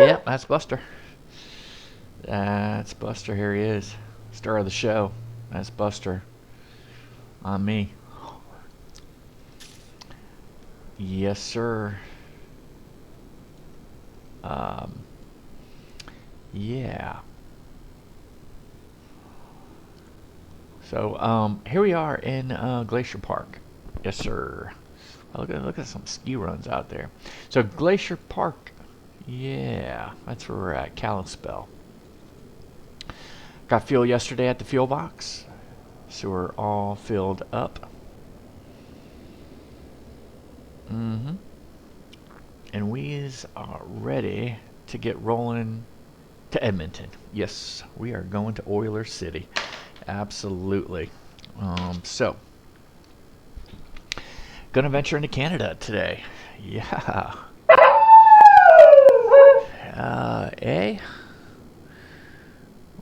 Yep, that's Buster. That's Buster. Here he is. Star of the show. That's Buster. On me. Yes, sir. Yeah. So, here we are in Glacier Park. Yes, sir. Look at some ski runs out there. So, Glacier Park. Yeah, that's where we're at. Kalispell. Got fuel yesterday at the fuel box. So, we're all filled up. And we are ready to get rolling to Edmonton. Yes, we are going to Oilers City. Absolutely. So, gonna venture into Canada today. Yeah.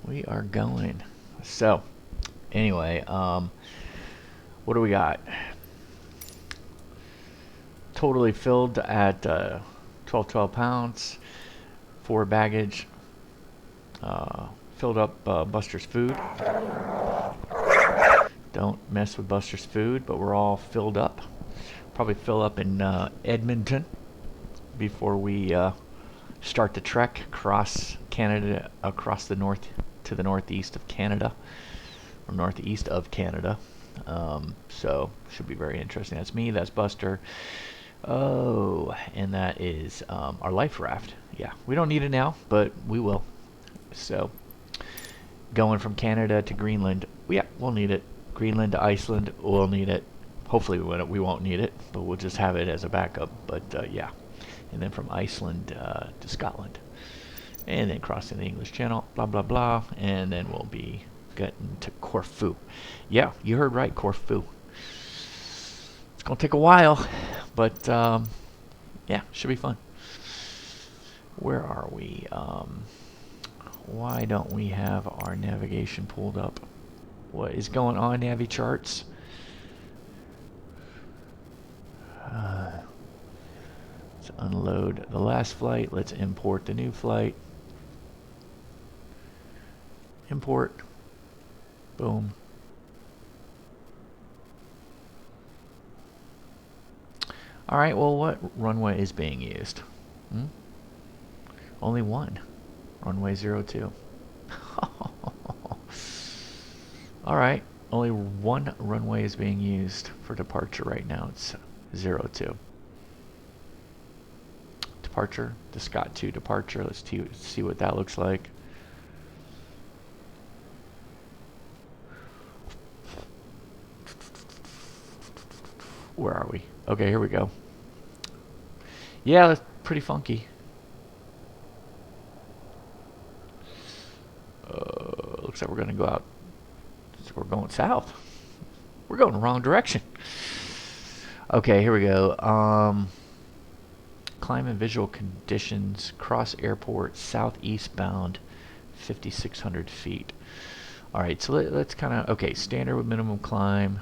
We are going. So, anyway, what do we got? Totally filled at 12 pounds, 4 baggage. Filled up Buster's food. Don't mess with Buster's food, but we're all filled up. Probably fill up in Edmonton before we start the trek across Canada, across the north to the northeast of Canada, or northeast of Canada. So should be very interesting. That's me. That's Buster. Oh, and that is our life raft. Yeah, we don't need it now, but we will. So, going from Canada to Greenland, yeah, we'll need it. Greenland to Iceland, we'll need it. Hopefully we won't need it, but we'll just have it as a backup. But yeah, and then from Iceland to Scotland, and then crossing the English Channel, blah blah blah, and then we'll be getting to Corfu. Yeah, you heard right, Corfu. It's gonna take a while, but yeah, should be fun. Where are we? Why don't we have our navigation pulled up? What is going on, Navi charts? Let's unload the last flight. Let's import the new flight. Import. Boom. Alright, well, what runway is being used? Only one. Runway 02. Alright, only one runway is being used for departure right now. It's 02. Departure, the SKOTT 2 departure. Let's see what that looks like. Where are we? Okay, here we go. Yeah, that's pretty funky. Looks like we're going to go out. So we're going south. We're going the wrong direction. Okay, here we go. Climate visual conditions. Cross airport, southeast bound, 5,600 feet. All right, so let's kind of, okay, standard with minimum climb.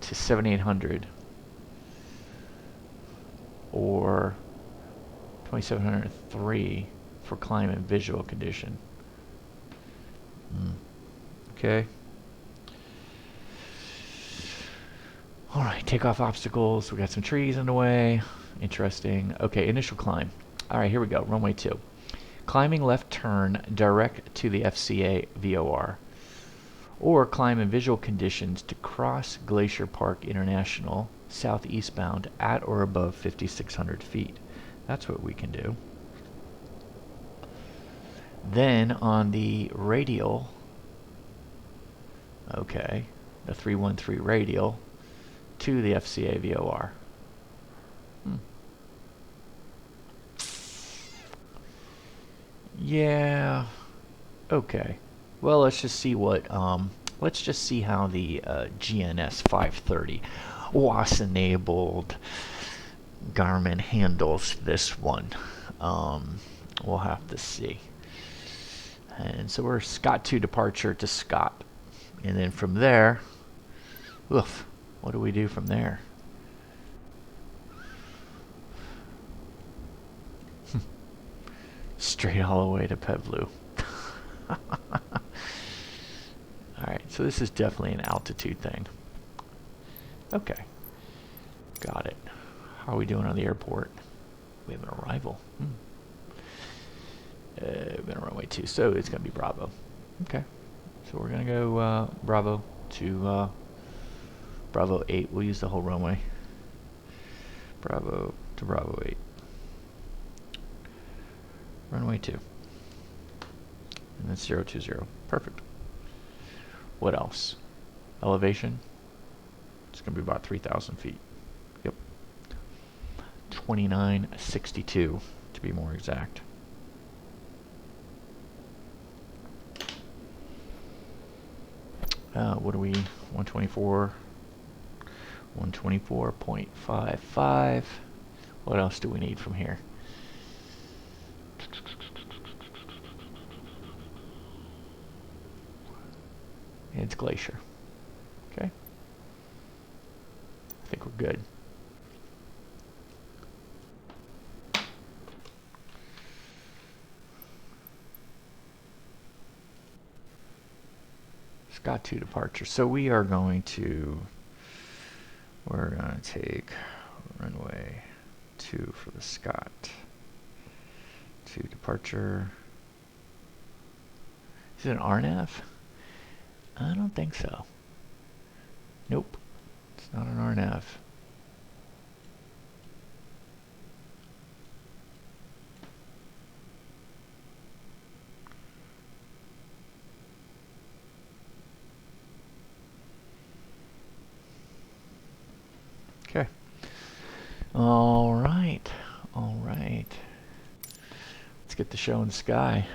To 7,800. Or 2,703 for climate visual condition. Okay. Alright, takeoff obstacles. We got some trees in the way. Interesting. Okay, initial climb. Alright, here we go. Runway 2. Climbing left turn direct to the FCA VOR. Or climb in visual conditions to cross Glacier Park International southeastbound at or above 5,600 feet. That's what we can do. Then on the radial, okay, the 313 radial to the FCA VOR. Yeah, okay. Well, let's just see what, let's just see how the GNS 530 WAS-enabled Garmin handles this one. We'll have to see. And so we're SKOTT 2 departure to SKOTT. And then from there, oof, what do we do from there? Straight all the way to Pevlu. Alright, so this is definitely an altitude thing. Okay. Got it. How are we doing on the airport? We have an arrival. We're going to runway 2, so it's going to be Bravo. Okay. So we're going to go Bravo to Bravo 8. We'll use the whole runway. Bravo to Bravo 8. Runway 2. And that's 020. Perfect. What else? Elevation. It's going to be about 3,000 feet. Yep. 2962 to be more exact. What are we? 124. 124.55. What else do we need from here? It's Glacier. Okay. I think we're good. SKOTT 2 departure. So we're going to take runway 2 for the SKOTT 2 departure. Is it an RNAV? I don't think so. Nope. It's not an RNAV. Okay. All right. All right. Let's get the show in the sky.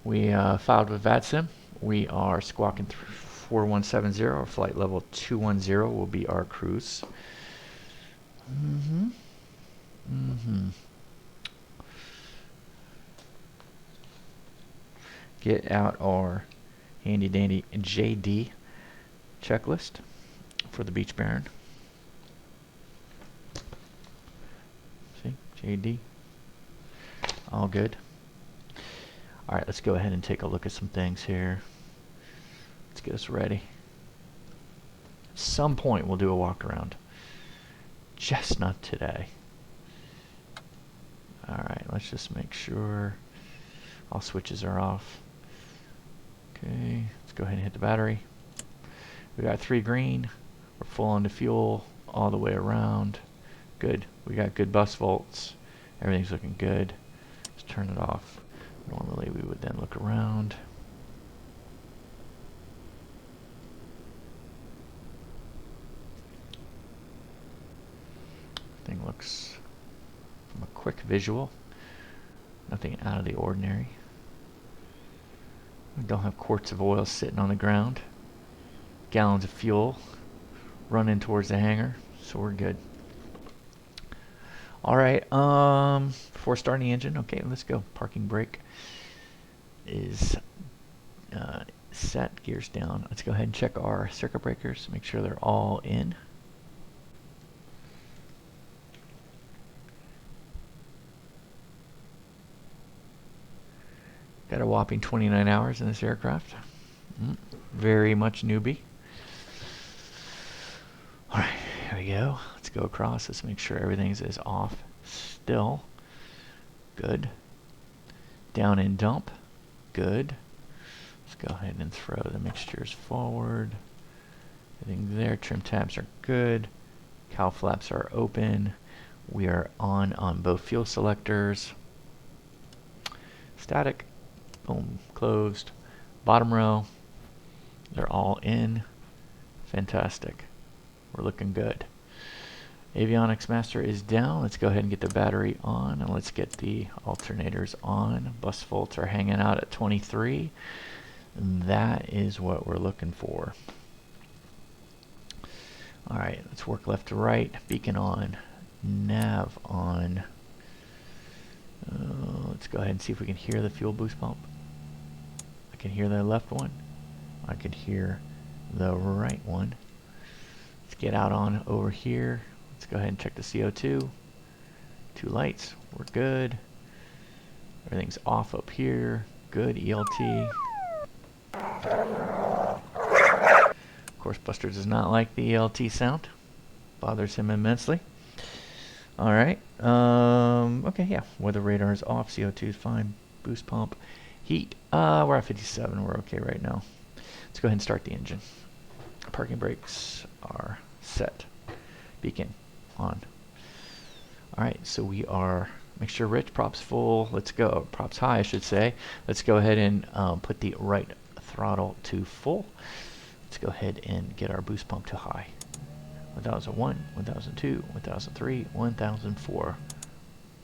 We filed with Vatsim. We are squawking 4170. Our flight level 210 will be our cruise. Get out our handy dandy JD checklist for the Beach Baron. See, JD. All good. All right, let's go ahead and take a look at some things here. Let's get us ready. At some point, we'll do a walk around. Just not today. All right, let's just make sure all switches are off. Okay, let's go ahead and hit the battery. We got 3 green. We're full on the fuel all the way around. Good. We got good bus volts. Everything's looking good. Let's turn it off. Normally we would then look around. Thing looks, from a quick visual, nothing out of the ordinary. We don't have quarts of oil sitting on the ground. Gallons of fuel running towards the hangar, so we're good. All right, before starting the engine, okay, let's go. Parking brake is set, gears down. Let's go ahead and check our circuit breakers, make sure they're all in. Got a whopping 29 hours in this aircraft. Very much newbie. All right, here we go. Let's go across. Let's make sure everything is off still. Good. Down and dump. Good. Let's go ahead and throw the mixtures forward. Everything there. Trim tabs are good. Cowl flaps are open. We are on both fuel selectors. Static. Boom. Closed. Bottom row. They're all in. Fantastic. We're looking good. Avionics master is down. Let's go ahead and get the battery on, and let's get the alternators on. Bus volts are hanging out at 23. And that is what we're looking for. All right, let's work left to right. Beacon on. Nav on. Let's go ahead and see if we can hear the fuel boost pump. I can hear the left one. I can hear the right one. Let's get out on over here. Let's go ahead and check the CO2. 2 lights. We're good. Everything's off up here. Good ELT. Of course, Buster does not like the ELT sound. Bothers him immensely. All right. Okay, yeah. Weather radar is off. CO2 is fine. Boost pump. Heat. We're at 57. We're okay right now. Let's go ahead and start the engine. Parking brakes are set. Beacon on. All right. So we are mixture rich. Props full. Let's go. Props high, I should say. Let's go ahead and put the right throttle to full. Let's go ahead and get our boost pump to high. 1001, 1002, 1003, 1004.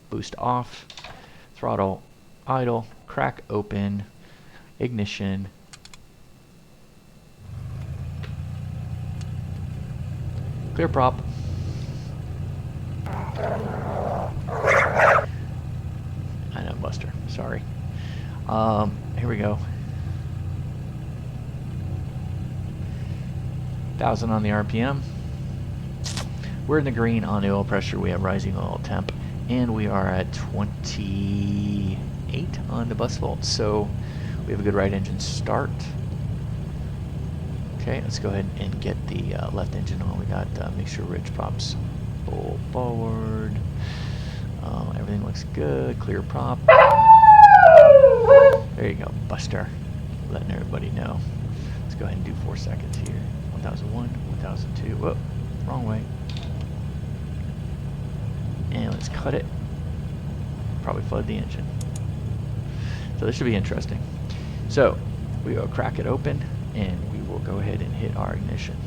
Boost off. Throttle idle. Crack open. Ignition. Clear prop. I know, Buster. Sorry. Here we go. 1,000 on the RPM. We're in the green on the oil pressure. We have rising oil temp, and we are at 28 on the bus volt. So we have a good right engine start. Okay, let's go ahead and get the left engine on. We got mixture rich props full forward. Everything looks good. Clear prop. There you go, Buster. Letting everybody know. Let's go ahead and do 4 seconds here. 1001, 1002. Whoa, wrong way. And let's cut it. Probably flood the engine. So this should be interesting. So we will crack it open, and we will go ahead and hit our ignition.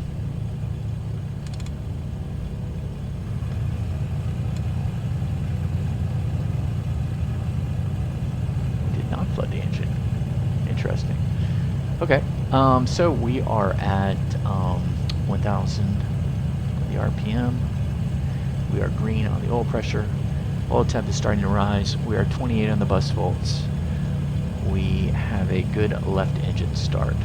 We did not flood the engine. Interesting. Okay, so we are at 1,000 the RPM. We are green on the oil pressure. Oil temp is starting to rise. We are 28 on the bus volts. We have a good left engine start.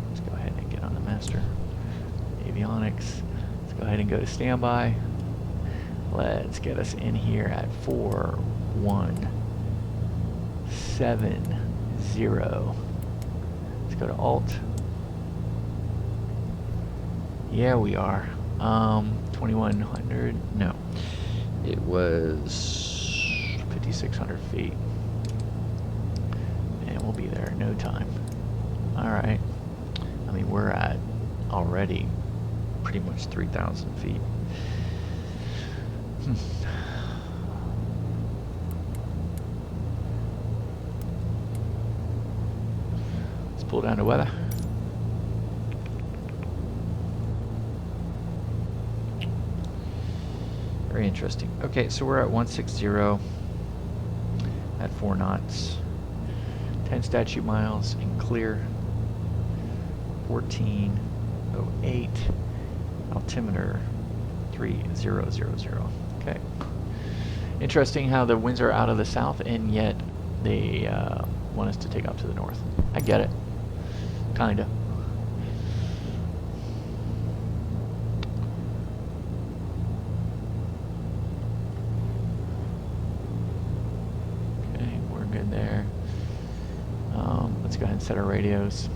Let's go ahead and get on the master. Avionics. Let's go ahead and go to standby. Let's get us in here at 4170. Let's go to Alt. Yeah, we are. 2,100. No, it was 5,600 feet, and we'll be there in no time. All right. I mean, we're at already pretty much 3,000 feet. Let's pull down to weather. Very interesting. Okay, so we're at 160 at 4 knots. 10 statute miles in clear. 1408. Altimeter 3000. Okay. Interesting how the winds are out of the south, and yet they want us to take off to the north. I get it. Kinda. Okay, we're good there. Let's go ahead and set our radios.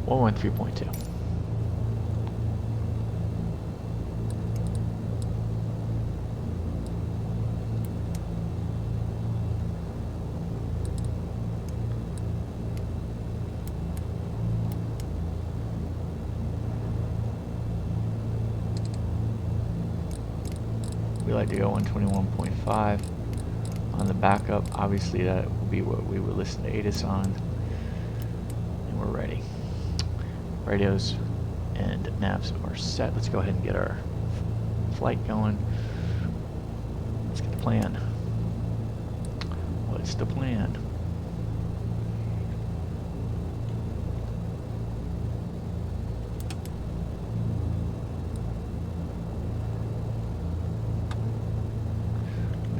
We'll run 3.2. We like to go 121.5 on the backup. Obviously, that will be what we would listen to ATIS on, and we're ready. Radios and navs are set. Let's go ahead and get our flight going. Let's get the plan. What's the plan?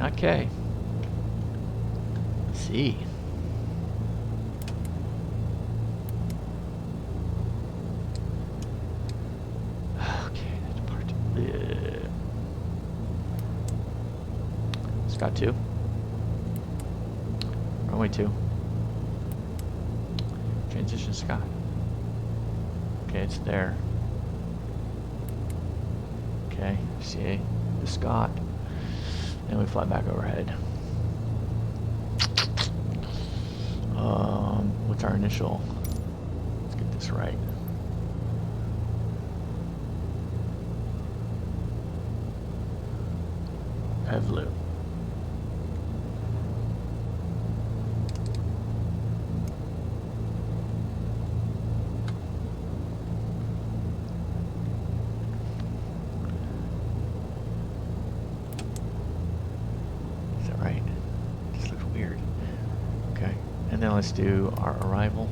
Okay. Let's see. Okay, depart. SKOTT 2. Runway 2. Transition SKOTT. Okay, it's there. Okay, see the SKOTT. And we fly back overhead. What's our initial? Let's get this right. Evlu. Now let's do our arrival.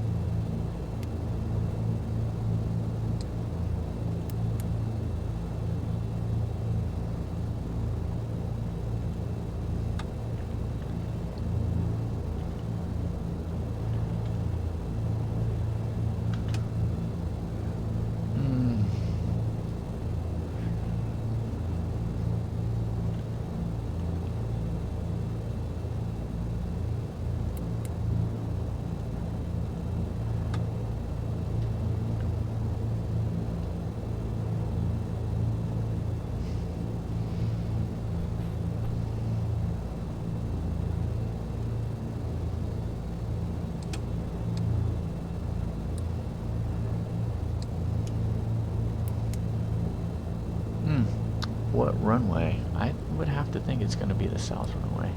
What runway? I would have to think it's going to be the south runway.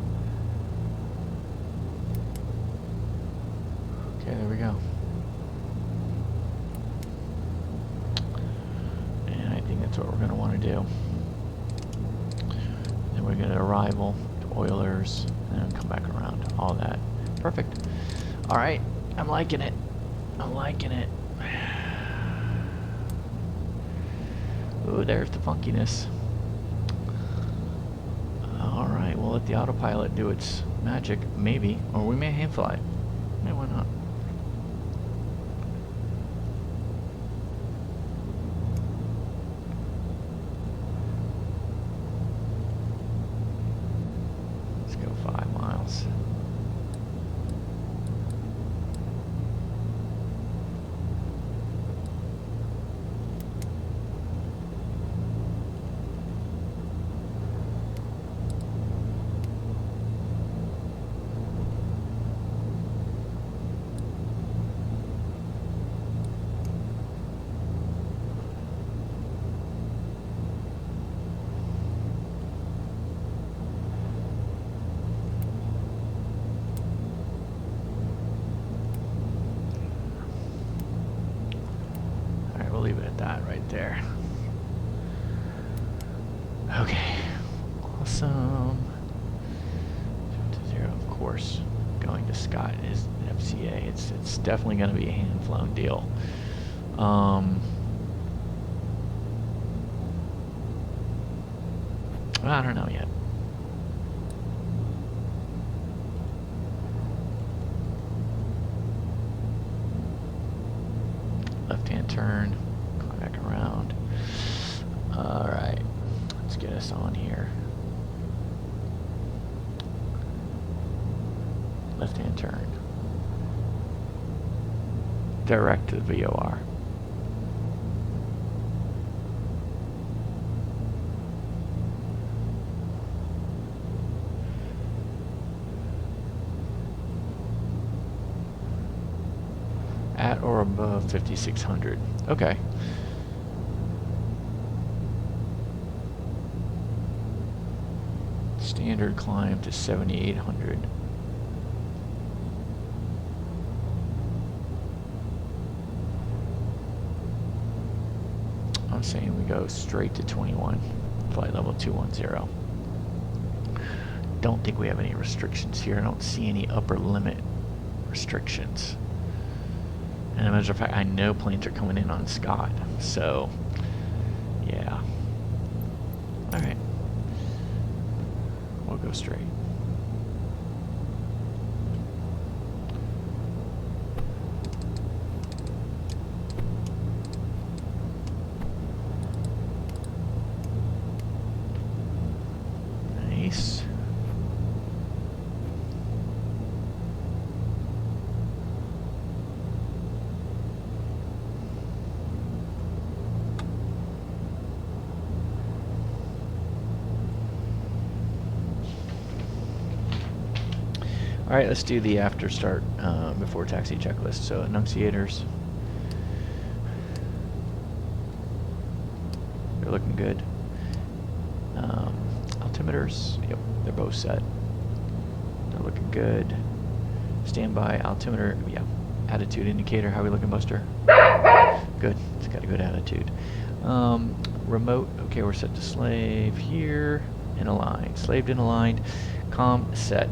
Okay, there we go. And I think that's what we're going to want to do. Then we're going to arrival to OILRS and then come back around. All that. Perfect. All right. I'm liking it. I'm liking it. Ooh, there's the funkiness. Alright, we'll let the autopilot do its magic, maybe. Or we may hand fly it. Maybe, why not? Let's go 5 miles. Leave it at that right there. Okay, awesome. 0 of course. Going to SKOTT is FCA. It's definitely going to be a hand-flown deal. I don't know yet. Left-hand turn. Back around. Alright, let's get us on here. Left hand turn. Direct to the VOR. At or above 5,600. Okay. Standard climb to 7,800. saying we go straight to 21, flight level 210. Don't think we have any restrictions here. I don't see any upper limit restrictions. And as a matter of fact, I know planes are coming in on SKOTT, so yeah. Alright. We'll go straight. Nice. All right, let's do the after start before taxi checklist. So enunciators, they're looking good. Altimeters, yep, they're both set. They're looking good. Standby, altimeter, yeah. Attitude indicator, how are we looking, Buster? Good, it's got a good attitude. Remote, okay, we're set to slave here and aligned. Slaved and aligned. Comm set.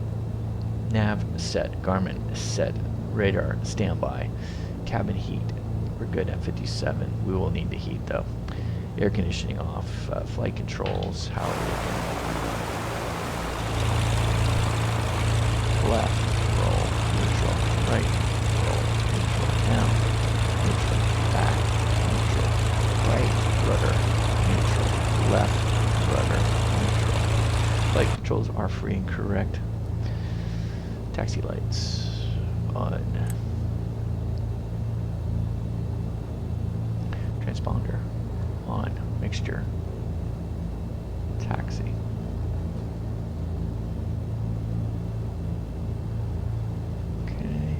Nav set. Garmin set. Radar standby. Cabin heat, we're good at 57. We will need the heat though. Air conditioning off. Flight controls, how are we looking? Left, roll, neutral, right, roll, neutral, down, neutral, back, neutral, right, rudder, neutral, left, rudder, neutral. Flight controls are free and correct. Taxi lights on. Transponder on. Mixture. Taxi. Okay.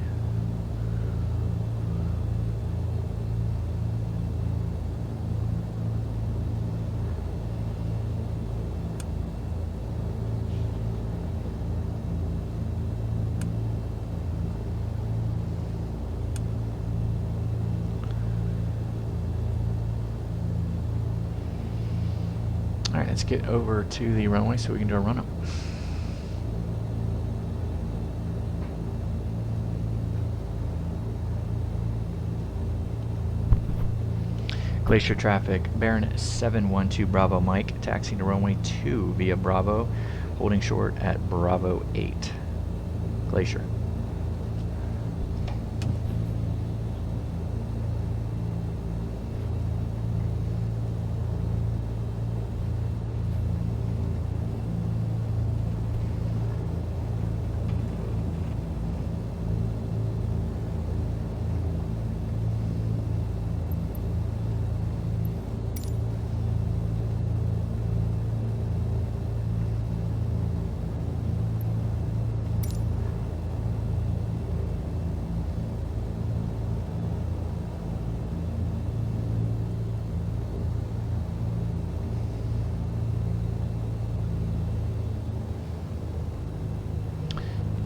Alright, let's get over to the runway so we can do a run-up. Glacier traffic, Baron 712 Bravo Mike, taxiing to runway 2 via Bravo, holding short at Bravo 8. Glacier.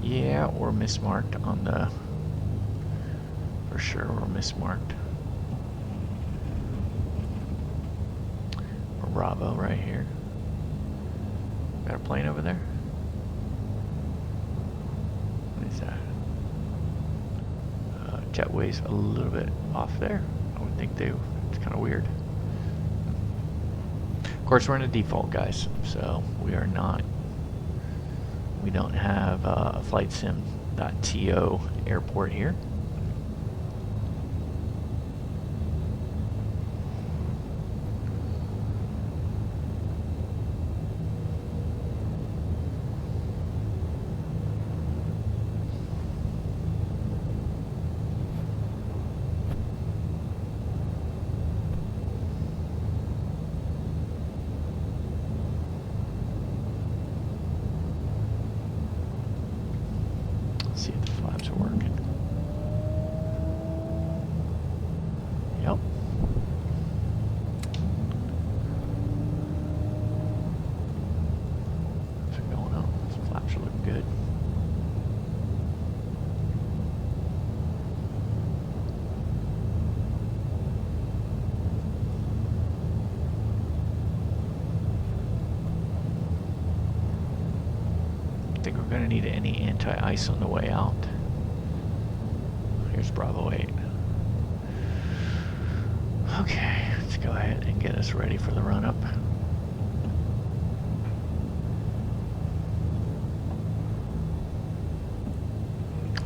Yeah, or mismarked on the, for sure, or mismarked. Or Bravo right here. Got a plane over there? What is that? Jetway's a little bit off there. I would think it's kind of weird. Of course, we're in a default, guys, so we don't have a flightsim.to airport here. See if the flaps are working. Yep. What's going on? Some flaps are looking good. think we're going to need any anti-ice on the way out. Here's Bravo 8. Okay, let's go ahead and get us ready for the run-up.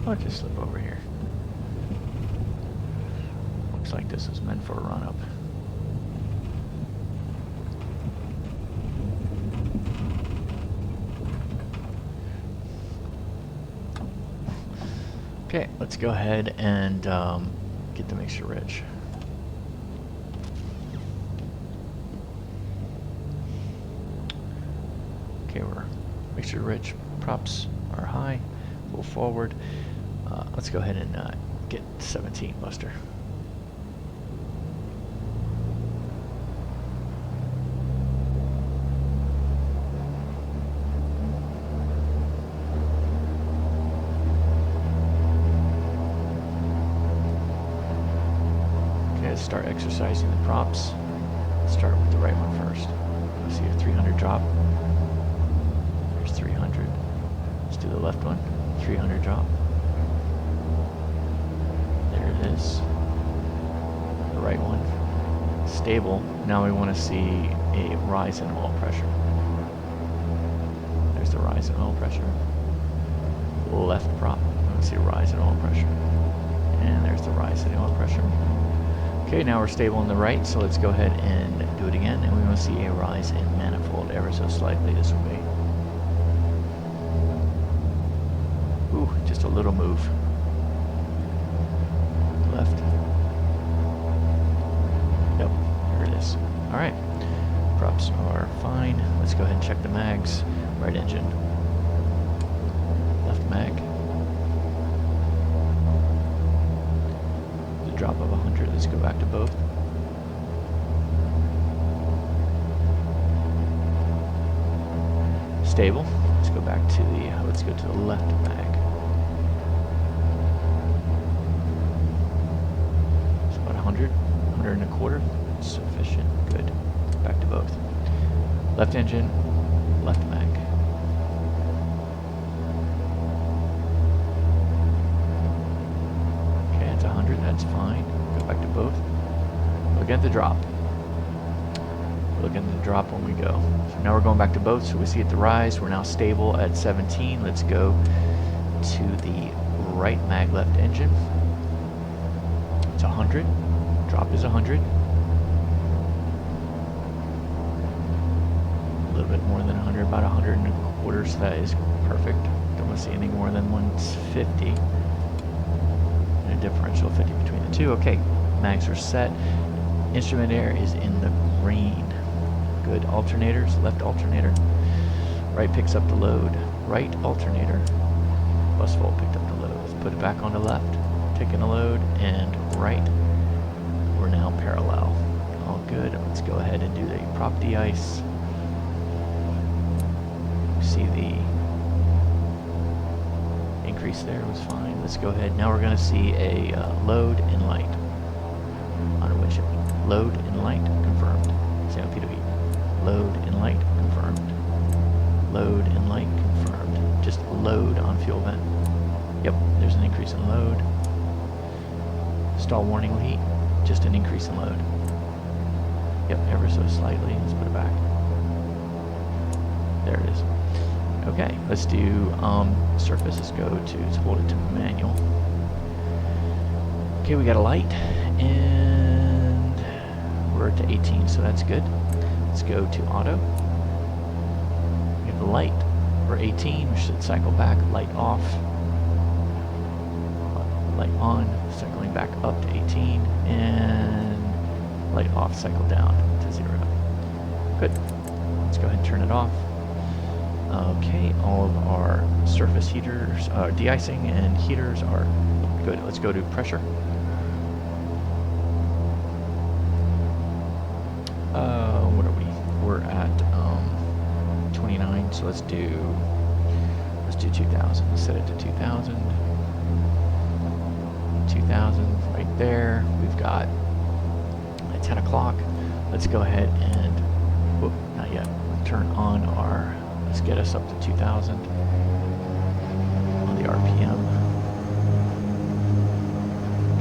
I'll just slip over here. Looks like this is meant for a run-up. Okay, let's go ahead and get the mixture rich. Okay, we're mixture rich. Props are high. Full forward. Let's go ahead and get 17 muster. Start exercising the props. Start with the right one first. Let's see a 300 drop. There's 300. Let's do the left one. 300 drop. There it is. The right one. Stable. Now we want to see a rise in oil pressure. There's the rise in oil pressure. Left prop. We want to see a rise in oil pressure. And there's the rise in oil pressure. Okay, now we're stable on the right, so let's go ahead and do it again, and we want to see a rise in manifold ever so slightly this way. Ooh, just a little move. Left. Yep, there it is. Alright, props are fine. Let's go ahead and check the mags. Right engine. Left mag. Drop of 100. Let's go back to both. Stable. Let's go back to the. Let's go to the left mag. It's about 100, 100 and a quarter. That's sufficient. Good. Back to both. Left engine, left mag. That's fine. Go back to both. Look at the drop. Look at the drop when we go. So now we're going back to both, so we see it the rise. We're now stable at 17. Let's go to the right mag left engine. It's 100. Drop is 100. A little bit more than 100, about 100 and a quarter, so that is perfect. Don't want to see anything more than 150. Differential 50 between the two. Okay, mags are set. Instrument air is in the green. Good. Alternators, left alternator. Right picks up the load. Right alternator. Bus volt picked up the load. Let's put it back on the left. Taking the load, and right. We're now parallel. All good. Let's go ahead and do the prop de-ice. See the increase there was fine. Let's go ahead. Now we're going to see a load and light on a windshield. Load and light confirmed. Say on P2E. Load and light confirmed. Load and light confirmed. Just load on fuel vent. Yep, there's an increase in load. Stall warning will heat. Just an increase in load. Yep, ever so slightly. Let's put it back. There it is. Okay, let's do surface. Let's go to, let's hold it to manual. Okay, we got a light, and we're to 18, so that's good. Let's go to auto. We have the light. We're 18, we should cycle back, light off. Light on, cycling back up to 18, and light off, cycle down to 0. Good. Let's go ahead and turn it off. Okay, all of our surface heaters, de-icing and heaters are good. Let's go to pressure. What are we? We're at 29, so let's do 2,000. Let's set it to 2,000. 2,000 right there. We've got at 10 o'clock. Let's go ahead and, whoop, not yet. Turn on our. Let's get us up to 2,000. RPM.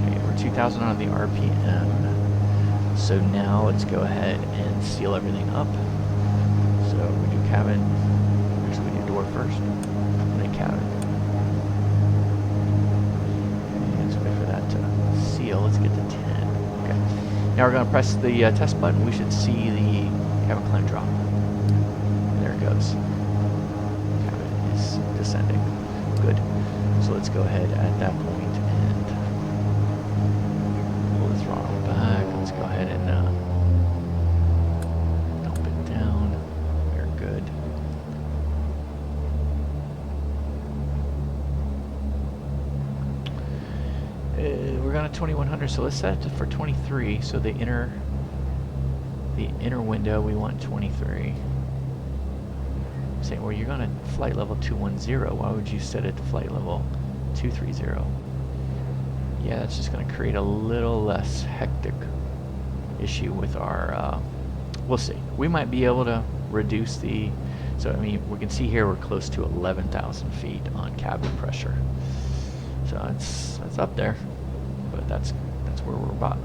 Okay, we're 2,000 on the RPM. So now let's go ahead and seal everything up. So we do cabin. Actually, we do door first, and then cabin. And let's wait for that to seal. Let's get to 10. Okay. Now we're going to press the test button. We should see the cabin climb drop. And there it goes. Cabin is descending. Good. So let's go ahead at that point and pull the throttle back. Let's go ahead and dump it down. We're good. We're going to 2100, so let's set it for 23. So the inner window we want 23. I'm saying, well, you're going to flight level 210. Why would you set it to flight level 230? Yeah, it's just going to create a little less hectic issue with our. We'll see. We might be able to reduce the. So I mean, we can see here we're close to 11,000 feet on cabin pressure. So it's up there, but that's where we're about.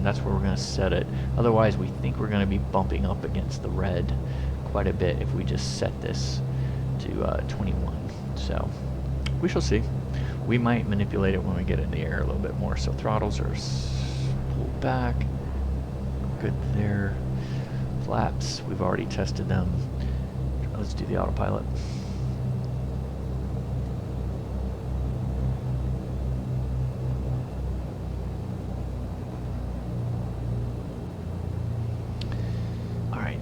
That's where we're going to set it. Otherwise, we think we're going to be bumping up against the red quite a bit if we just set this to 21. So we shall see. We might manipulate it when we get in the air a little bit more. So throttles are pulled back. Good there. Flaps, we've already tested them. Let's do the autopilot.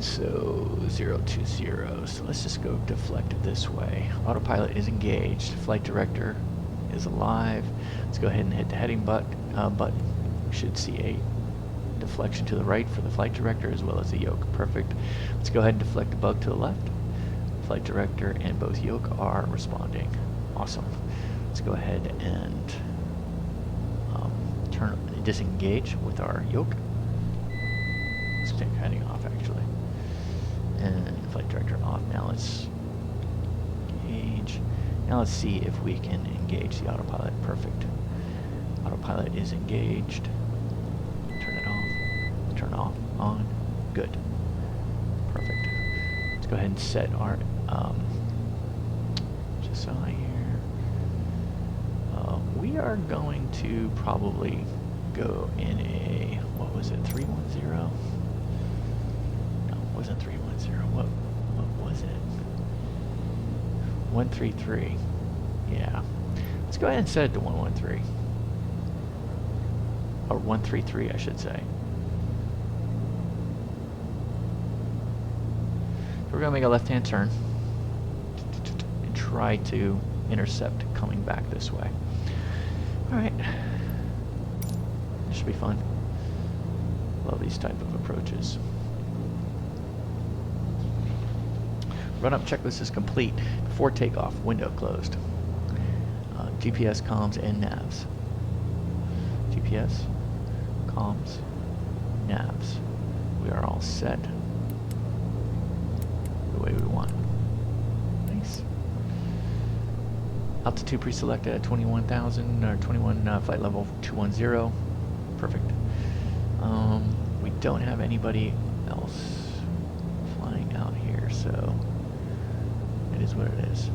So 020, so let's just go deflect this way. Autopilot is engaged, flight director is alive. Let's go ahead and hit the heading button. We should see a deflection to the right for the flight director as well as the yoke. Perfect. Let's go ahead and deflect the bug to the left. Flight director and both yoke are responding. Awesome. Let's go ahead and disengage with our yoke. Let's take heading off actually. And flight director off. Now let's engage. Now let's see if we can engage the autopilot. Perfect. Autopilot is engaged. Turn it off. Turn off. On. Good. Perfect. Let's go ahead and set our just so I hear. We are going to probably go in a, what was it, 310? No, it wasn't 310. What was it? 133. Yeah. Let's go ahead and set it to 113. Or 133, I should say. So we're going to make a left-hand turn and try to intercept coming back this way. Alright. This should be fun. Love these type of approaches. Run-up checklist is complete. Before takeoff, window closed. GPS, comms, and navs. GPS, comms, navs. We are all set the way we want. Nice. Altitude pre-selected at 21,000 or 21 flight level 210. Perfect. We don't have anybody else flying out here, so it is what it is.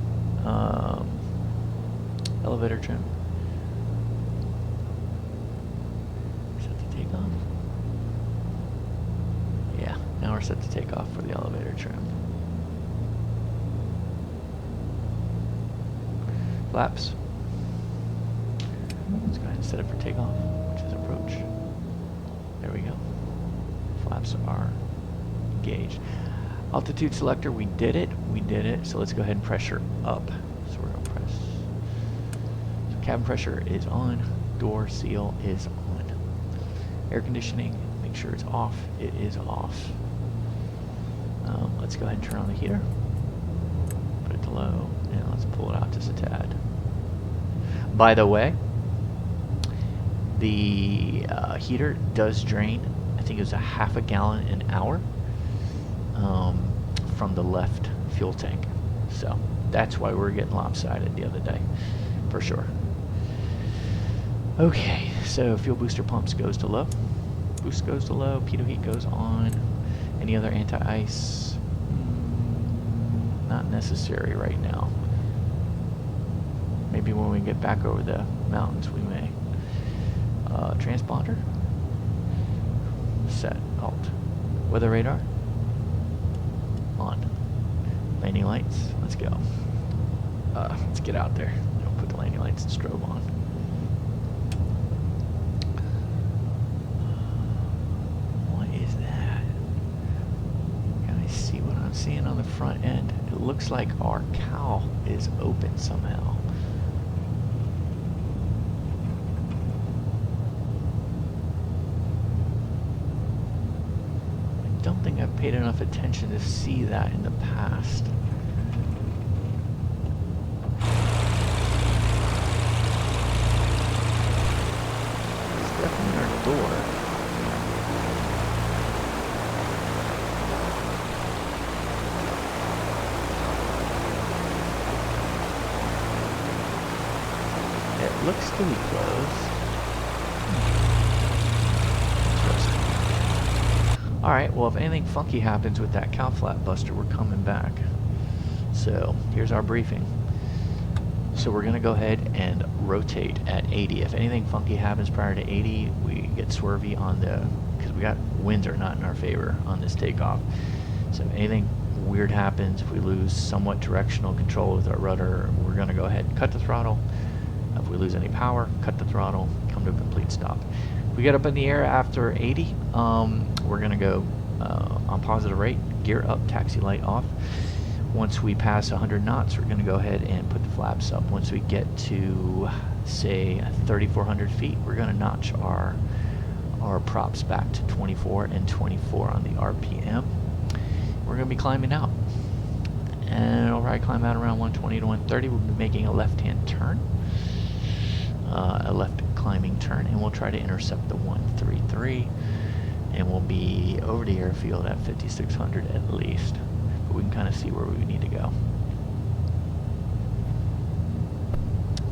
Elevator trim. Set to take off. Yeah, now we're set to take off for the elevator trim. Flaps. Let's go ahead and set it for takeoff, which is approach. There we go. Flaps are engaged. Altitude selector, we did it. So let's go ahead and pressure up. So we're going to press. So cabin pressure is on. Door seal is on. Air conditioning, make sure it's off. It is off. Let's go ahead and turn on the heater. Put it to low, and let's pull it out just a tad. By the way, the heater does drain, I think it was a half a gallon an hour from the left fuel tank. So So that's why we're getting lopsided the other day, for sure. Okay, so fuel booster pumps goes to low. Boost goes to low, pitot heat goes on. Any other anti-ice? Not necessary right now. Maybe when we get back over the mountains we may. Transponder. Set. Alt. Weather radar. On. Landing lights. Let's go. Let's get out there. I'll put the landing lights and strobe on. What is that? Can I see what I'm seeing on the front end? It looks like our cowl is open somehow. I don't think I've paid enough attention to see that in the past. It's definitely our door. It looks to be closed. Alright, well if anything funky happens with that cow flap buster, we're coming back. So, here's our briefing. So we're going to go ahead and rotate at 80. If anything funky happens prior to 80, we get swervy on the, because we got winds are not in our favor on this takeoff. So if anything weird happens, if we lose somewhat directional control with our rudder, we're going to go ahead and cut the throttle. If we lose any power, cut the throttle, come to a complete stop. If we get up in the air after 80, we're going to go on positive rate, gear up, taxi light off. Once we pass 100 knots, we're going to go ahead and put the flaps up. Once we get to, say, 3,400 feet, we're going to notch our props back to 24 and 24 on the RPM. We're going to be climbing out. And we'll probably climb out around 120 to 130. We'll be making a left-hand turn, a left climbing turn, and we'll try to intercept the 133. And we'll be over the airfield at 5,600 at least. But we can kind of see where we need to go.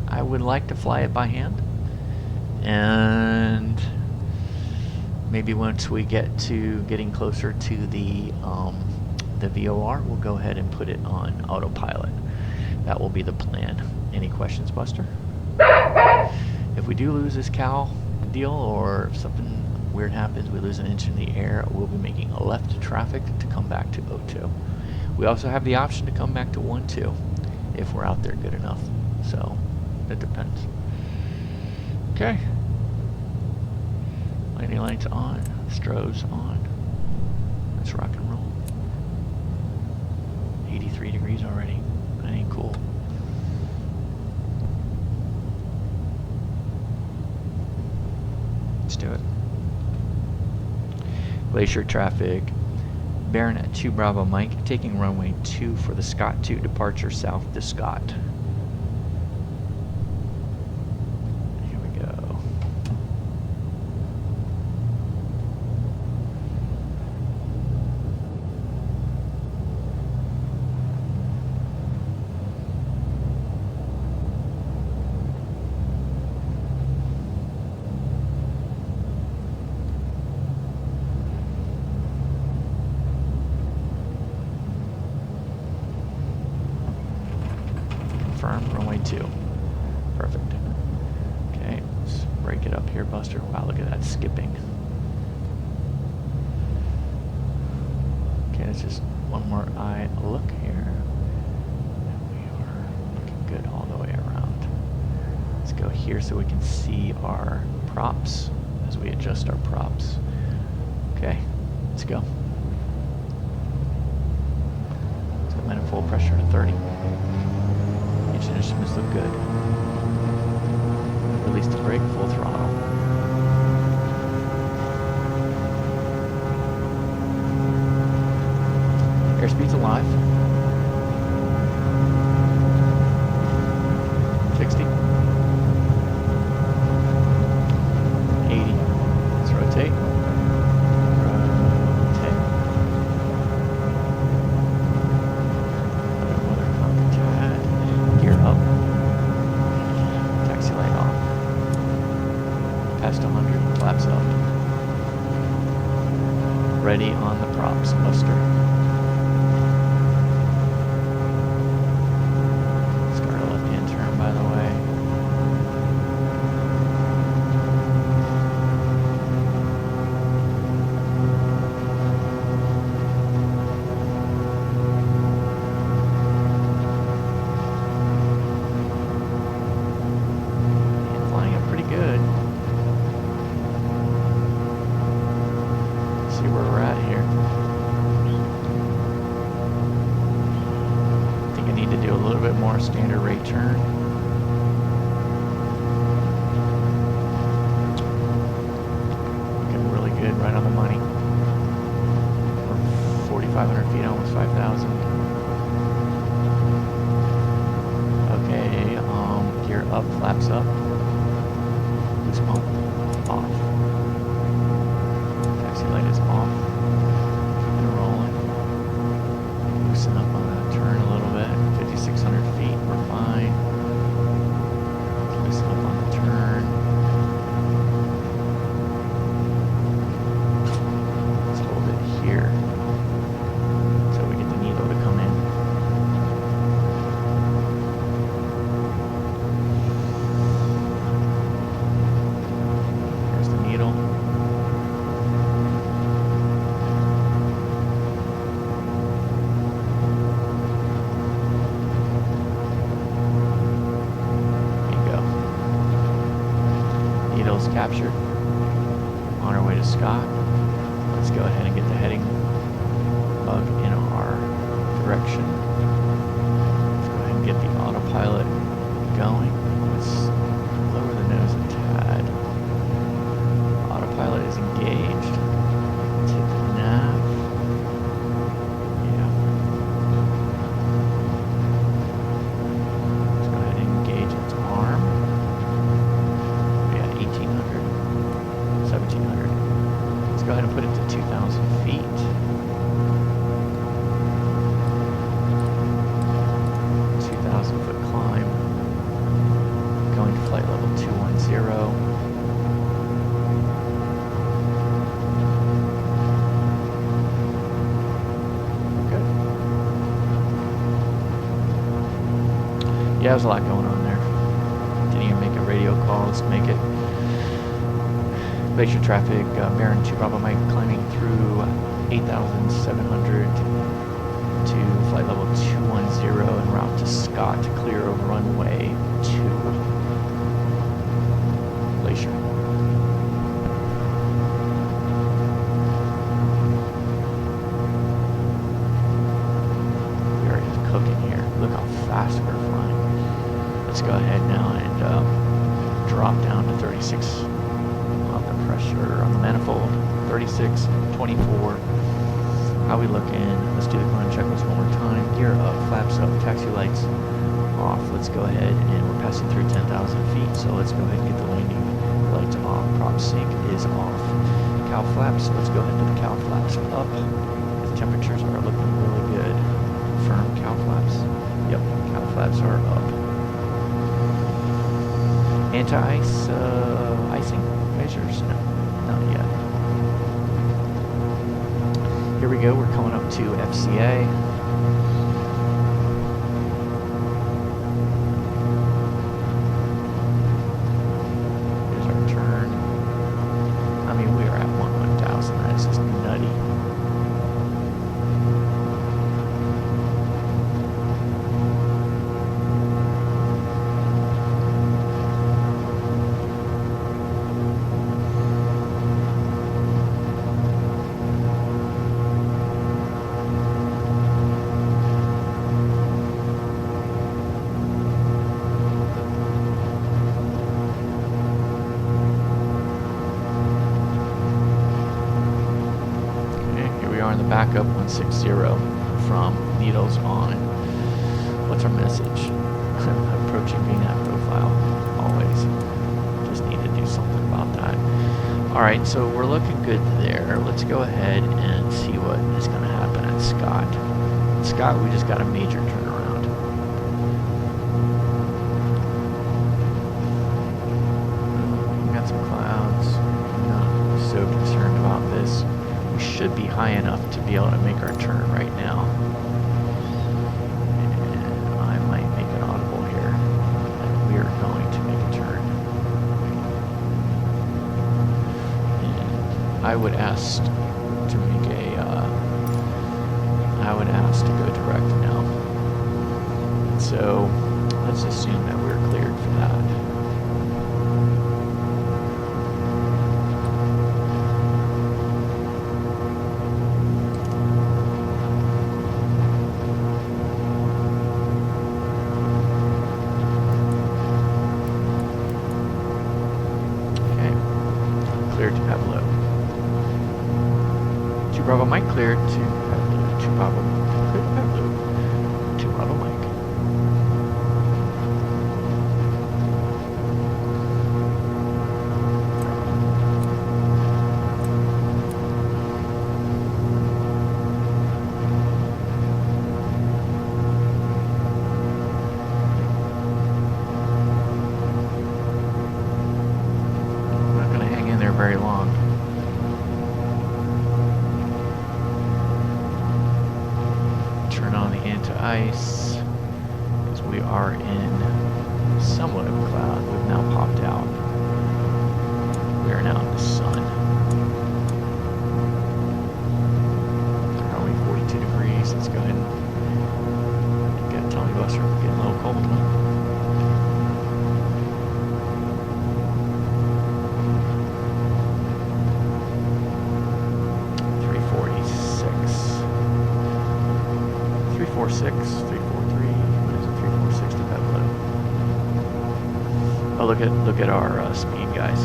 I would like to fly it by hand. And maybe once we get to getting closer to the VOR, we'll go ahead and put it on autopilot. That will be the plan. Any questions, Buster? If we do lose this cow deal, or if something weird happens, we lose an inch in the air, we'll be making a left traffic to come back to 02. We also have the option to come back to 12 if we're out there good enough. So it depends. Okay. Landing lights on, strobes on. Let's rock and roll. 83 degrees already. That ain't cool. Let's do it. Glacier traffic, Baron at 2 Bravo Mike, taking runway 2 for the SKOTT 2 departure south to Scott. Here we go. Runway 2. Perfect. Okay, let's break it up here, Buster. Wow, look at that skipping. Okay, let's just one more eye look here. And we are looking good all the way around. Let's go here so we can see our props as we adjust our props. Okay, let's go. Let's go at full pressure to 30. Engine instruments look good. Release the brake, full throttle. Airspeed's alive. 60. 80. Let's rotate. Rotate. Weather copy. already on the props, Buster. Start a left-hand turn, by the way. And flying it pretty good. See where we're at here. I think I need to do a little bit more standard rate turn. Looking really good, right on the money. We're 4,500 feet, almost 5,000. Okay, gear up, flaps up. Boost pump off. Taxi light is off. Keep it rolling. Loosen up on that turn a little bit. 5,600 feet, we're fine. Loosen up on the turn. Let's hold it here until we get the needle to come in. Here's the needle. Needle's captured. On our way to SKOTT. Let's go ahead and get the heading bug in our direction. Let's go ahead and get the autopilot going. Let's lower the nose a tad. Autopilot is engaged. Let's hit the nav. Yeah. Let's go ahead and engage its arm. 1,700. Let's go ahead and put it to 2,000 feet. 2,000-foot climb. Going to flight level 210. Good. Yeah, there's a lot going on there. Didn't even make a radio call. Let's make it. Glacier traffic, Baron 2 Bravo Mike climbing through 8,700 to flight level 210 en route to SKOTT to clear of runway 2. Glacier. We are just cooking here. Look how fast we're flying. Let's go ahead now and drop down to 36. Pressure on the manifold, 36, 24. How we looking? Let's do the climb checklist one more time. Gear up, flaps up, taxi lights off. Let's go ahead and we're passing through 10,000 feet, so let's go ahead and get the landing lights off. Prop sync is off. Cow flaps, let's go ahead and put the cow flaps up. The temperatures are looking really good. Firm cow flaps. Yep, cow flaps are up. Anti-ice, icing measures? No, not yet. Here we go, we're coming up to FCA. Here's our turn. I mean, we are at 1,000. That is just nutty. On the backup 160 from needles on. What's our message? Approaching VNAV profile. Always. Just need to do something about that. Alright, so we're looking good there. Let's go ahead and see what is going to happen at SKOTT. At SKOTT, we just got a major turnaround. We got some clouds. I'm not so concerned about this. We should should be high enough to be able to make our turn right now. And I might make it audible here. And we are going to make a turn. And I would ask to make a, I would ask to go direct now. So let's assume that we're cleared for that. Bravo Mike cleared to Pavlou, to Bravo, cleared to Pavlou, to Bravo Mike. I'm not going to hang in there very long. Ice, because we are in somewhat of a cloud. We've now popped out. We are now in the sun. Where are we? 42 degrees. Let's go ahead and get a Tommy Buster. Getting a little cold. 346, 343, what is it, 346 to Pavlou. Oh, look at our speed, guys.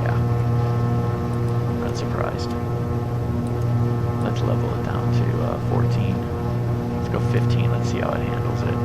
Yeah, I'm not surprised. Let's level it down to 14. Let's go 15, let's see how it handles it.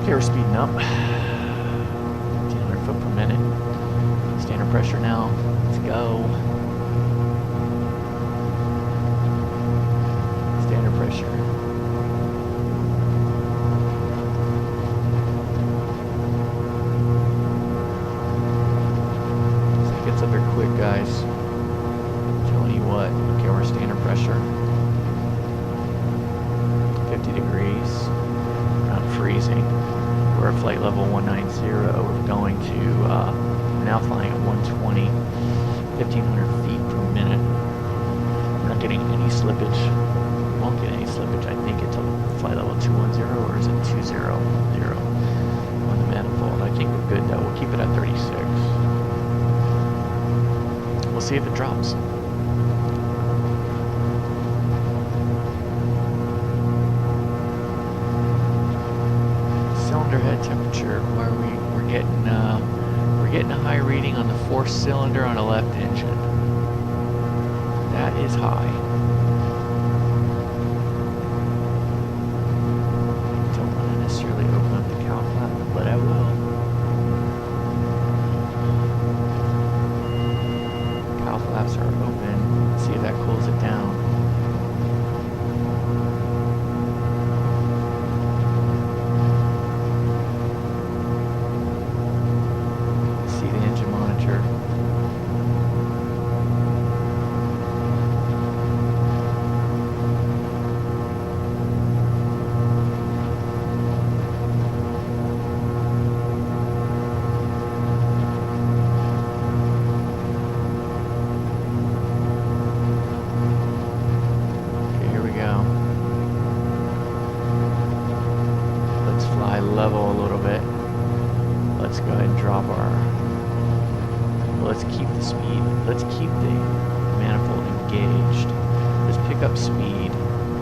Okay, we're speeding up. 1,500 foot per minute. Standard pressure now. Let's go. Standard pressure. So it gets up here quick, guys. Telling you what. Okay, we're standard pressure. 50 degrees. Not freezing. We're at flight level 190. We're going to, we're now flying at 120, 1,500 feet per minute. We're not getting any slippage. We won't get any slippage, I think, until flight level 210, or is it 200 on the manifold. I think we're good though. We'll keep it at 36. We'll see if it drops. Head temperature, where we're getting a high reading on the fourth cylinder on the left engine. That is high. Don't want to necessarily open up the cow flap, but I will. Cow flaps are open. Let's see if that cools it down. Level a little bit. Let's go ahead and drop our, let's keep the speed, let's keep the manifold engaged. Let's pick up speed.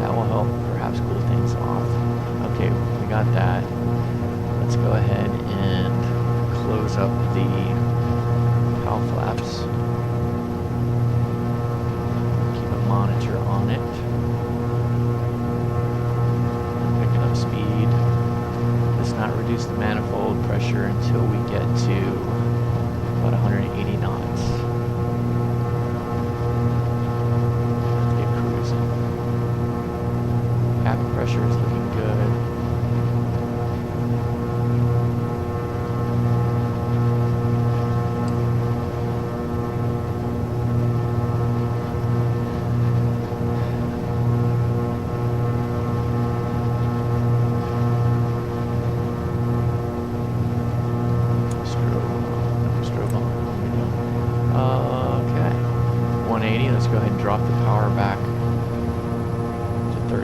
That will help perhaps cool things off. Okay, we got that. Let's go ahead and close up the cowl flaps. Keep it monitor on it. Picking up speed. Let's not reduce the manifold pressure until we get to about 180 knots. Get cruising. Cabin pressure is looking good. Go ahead and drop the power back to 32.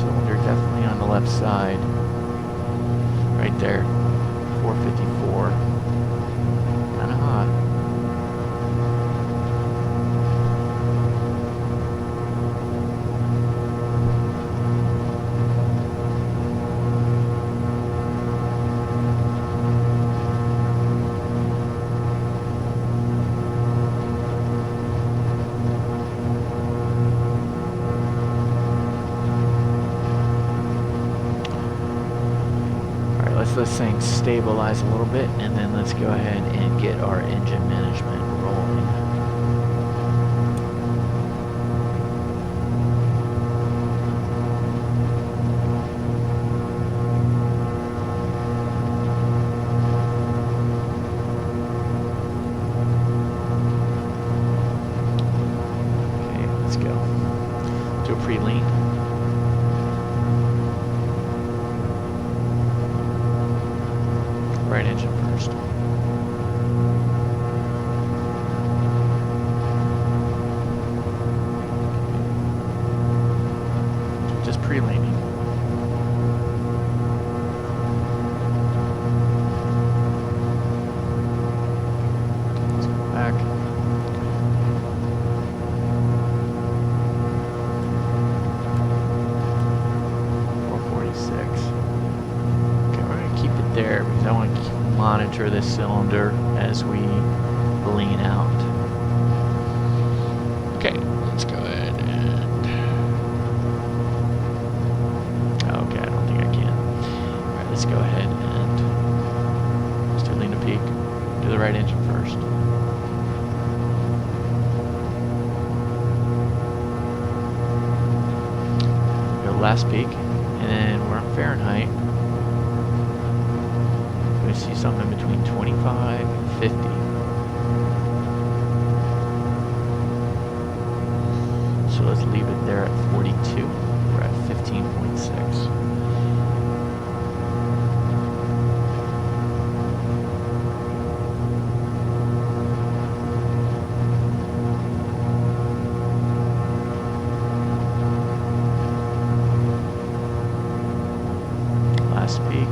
Cylinder definitely on the left side. Right there. 454. Kind of hot. This thing stabilize a little bit, and then let's go ahead and get our engine management rolling. Okay, let's go. Do a pre-lean. Right engine first. Just pre-laning. Let's go back. There, because I want to monitor this cylinder as we lean out. Okay, let's go ahead and... Okay, I don't think I can. Alright, let's go ahead and let's do lean to peak. Do the right engine first. Go last peak, and then we're on Fahrenheit. We see something between 25 and 50. So let's leave it there at 42. We're at 15.6. Last peak.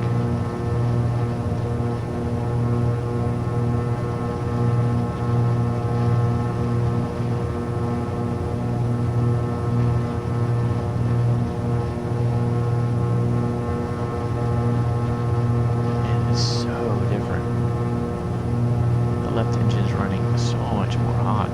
Left engine is running so much more hot.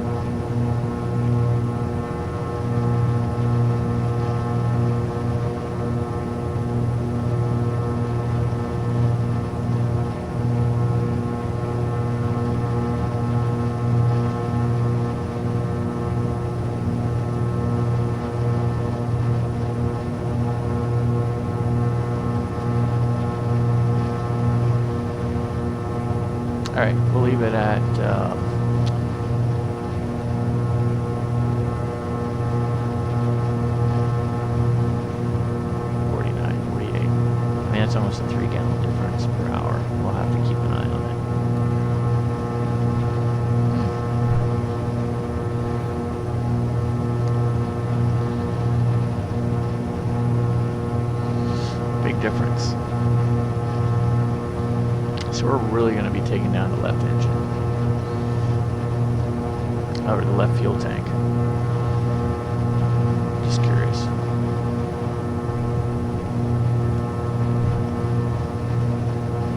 All right, we'll leave it at 49, 48. I mean, that's almost a 3-gallon difference per hour. We'll have to keep an eye on it. Big difference. So we're really going to be taking down the left engine, or the left fuel tank. Just curious.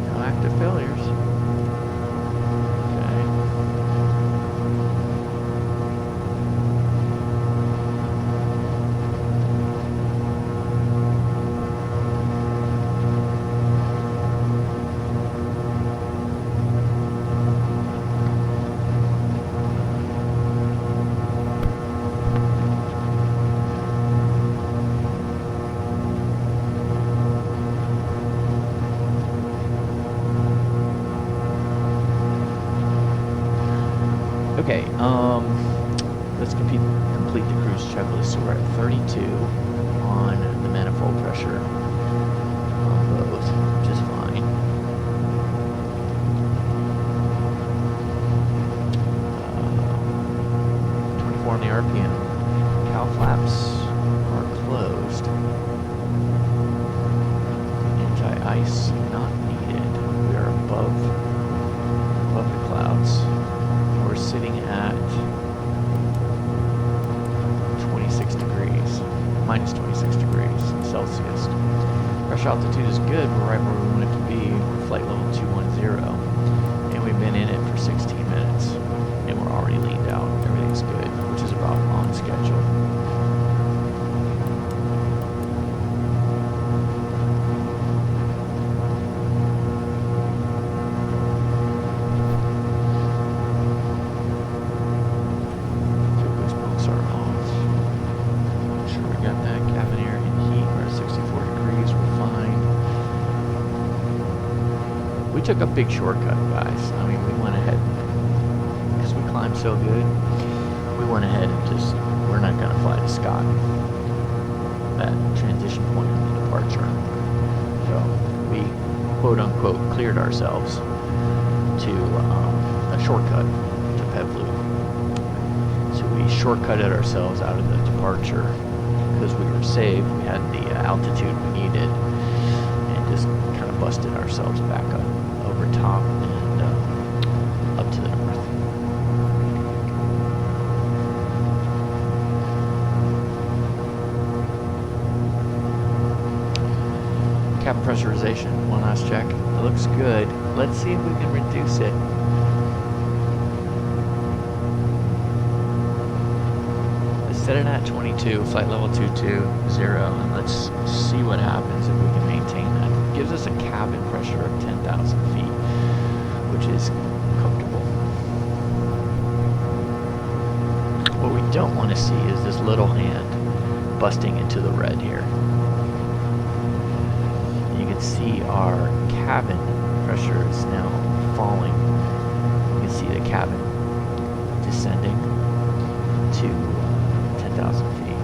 No active failures. Okay, let's complete the cruise checklist. So we're at 32 on the manifold pressure on both, which is fine. 24 on the RPM. Cow flaps are closed. Anti-ice not needed. We are above the clouds. We're sitting at 26 degrees, minus 26 degrees Celsius. Pressure altitude is good. We're right where we want it to be. Flight level 210. And we've been in it for 16 minutes. And we're already leaned out. Everything's good, which is about on schedule. We took a big shortcut, guys. I mean, we went ahead, because we climbed so good, we went ahead and just, we're not going to fly to SKOTT, that transition point in the departure. So we, quote unquote, cleared ourselves to a shortcut to Pevlu. So we shortcutted ourselves out of the departure because we were safe, we had the altitude we needed, and just kind of busted ourselves back up over top and up to the north. Cabin pressurization, one last check. It looks good. Let's see if we can reduce it. Let's set it at 22, flight level 220, and let's see what happens if we can maintain that. It gives us a cabin pressure of 10,000 feet, which is comfortable. What we don't want to see is this little hand busting into the red here. You can see our cabin pressure is now falling. You can see the cabin descending to 10,000 feet.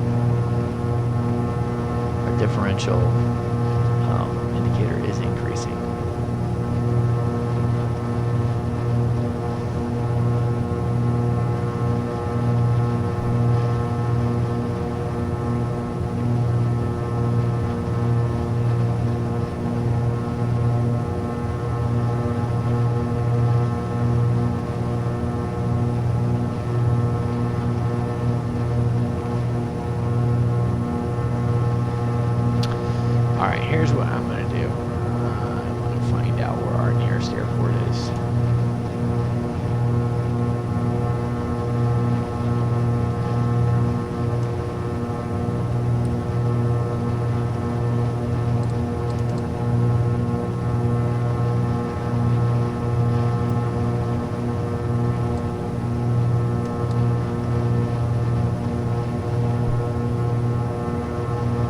Our differential indicator is increasing. Alright, here's what I'm going to do. I want to find out where our nearest airport is.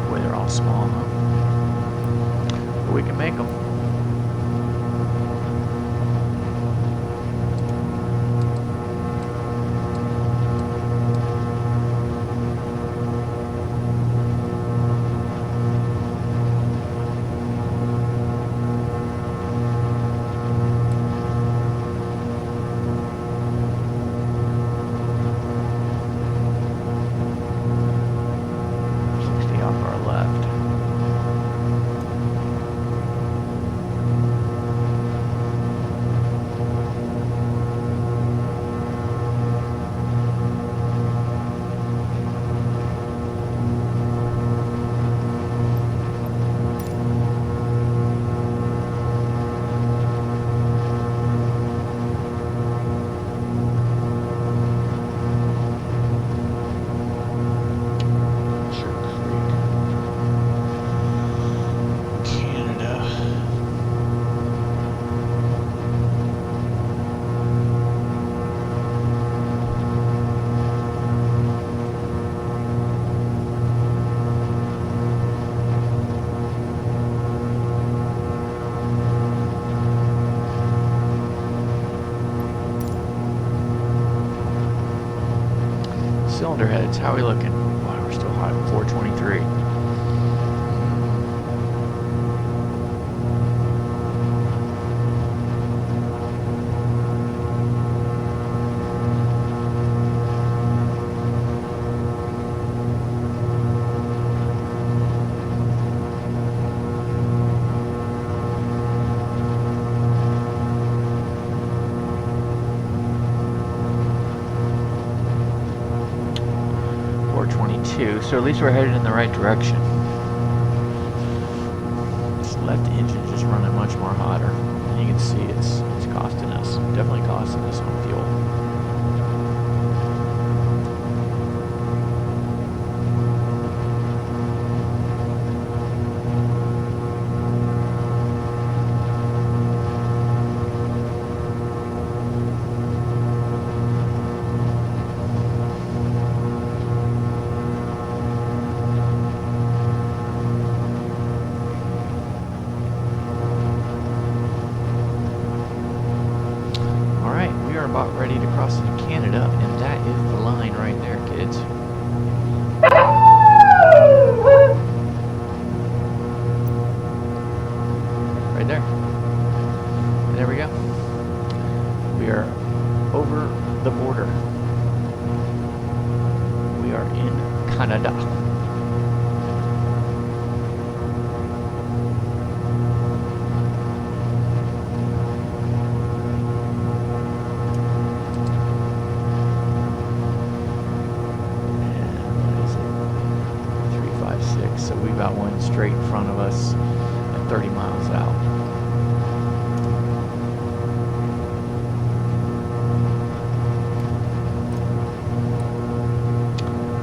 Boy, they're all small, huh? We can make them. cylinder heads, how are we looking? Wow, we're still hot, 423. So at least we're headed in the right direction. This left engine just running much more hotter. And you can see it's costing us, definitely costing us on fuel. About ready to cross into Canada, and that is the line right there, kids. Right there. And there we go. We are over the border. We are in Canada. So we've got one straight in front of us at 30 miles out.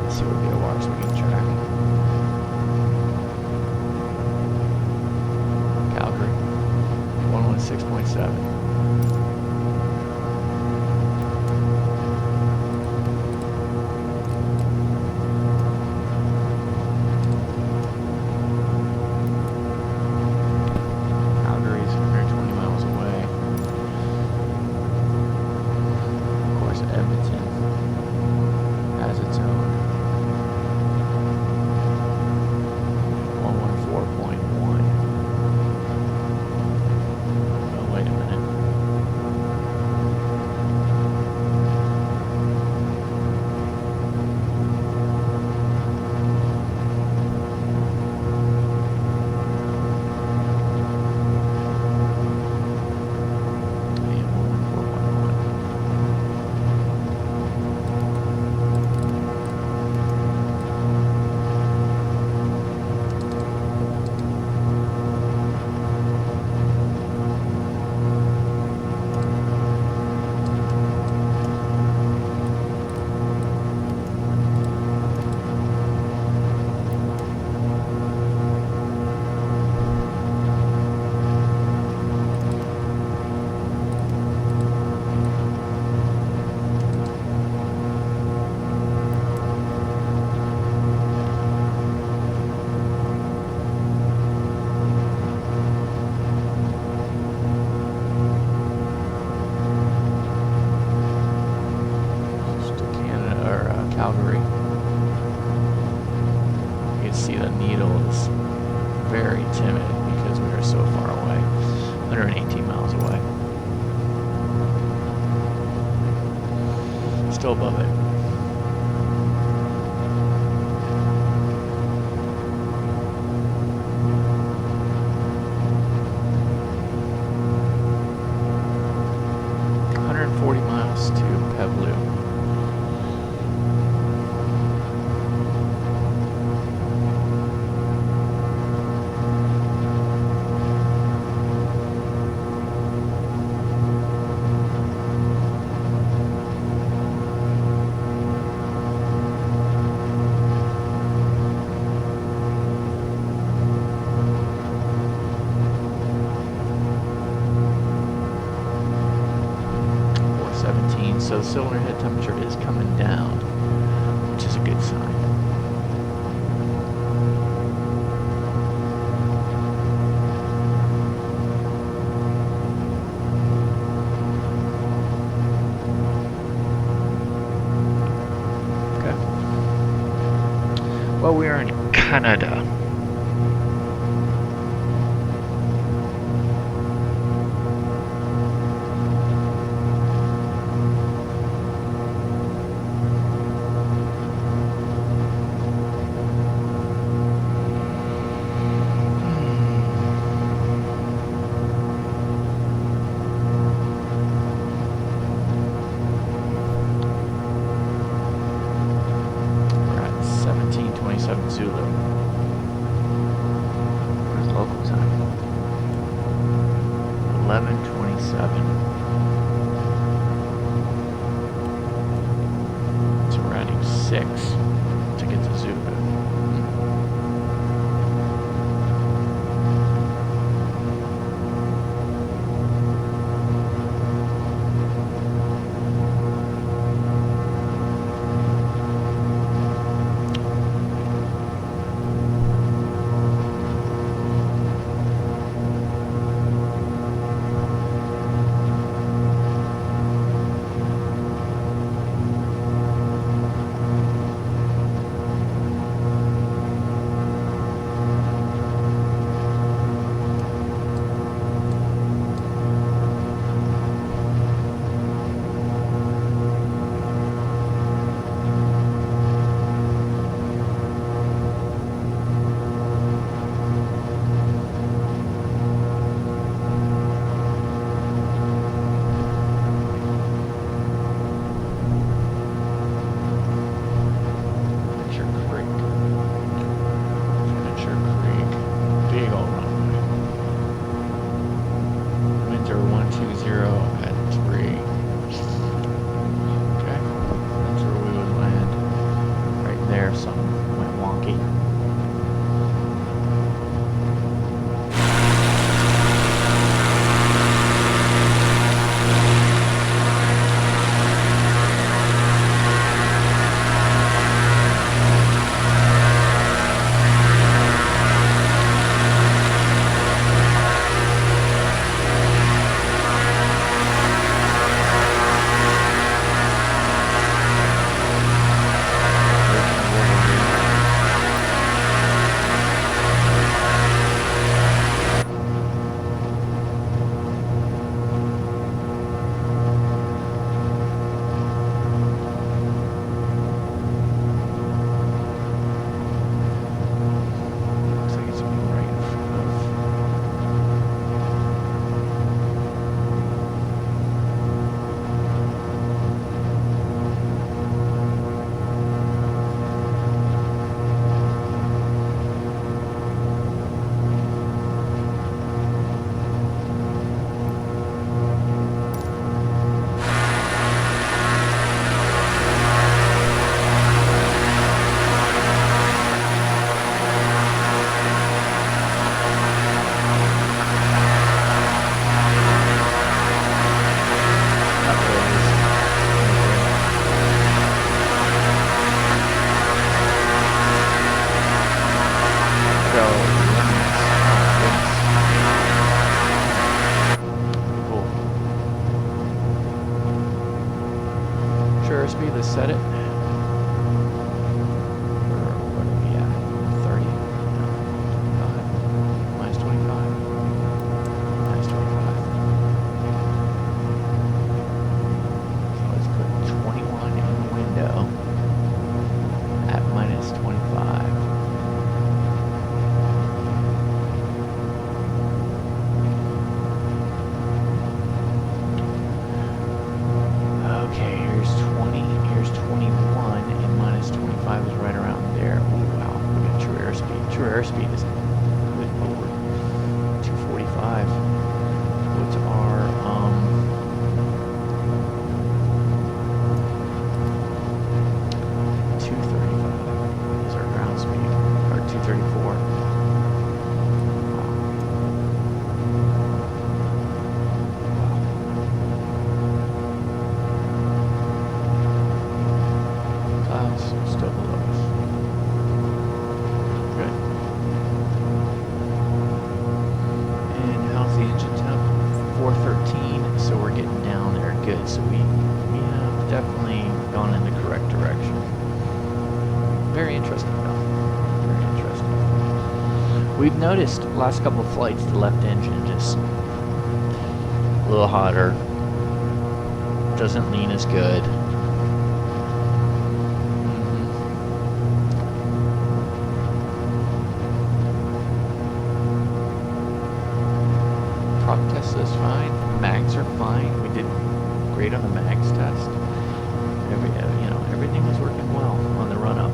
Let's see what VORs we can track. Calgary, 116.7. Edmonton has its own 114.1. Oh, wait a minute. Calgary. You can see the needle is very timid because we are so far away, 118 miles away. Still above it. Miles to Peblu. So the cylinder head temperature is coming down, which is a good sign. Okay. Canada. We're at 17:27 Zulu. Where's local time? 11:27. So we're adding 6 to get to Zulu. Speed, let's set it. Or what are we at? 30? No. 25. Minus 25. Minus 25. So let's put 21 in the window at minus 25. Okay, here's 20, here's 21, and minus 25 is right around there. Oh wow, look at true airspeed. True airspeed is good forward. 245. What's our 235 is our ground speed, or 234. Still below us. Good. And how's the engine temp? 413, so we're getting down there good. So we have definitely gone in the correct direction. Very interesting though. Very interesting. We've noticed last couple of flights the left engine just a little hotter, doesn't lean as good. Prop test is fine. Mags are fine. We did great on the mags test. Everything was working well on the run up.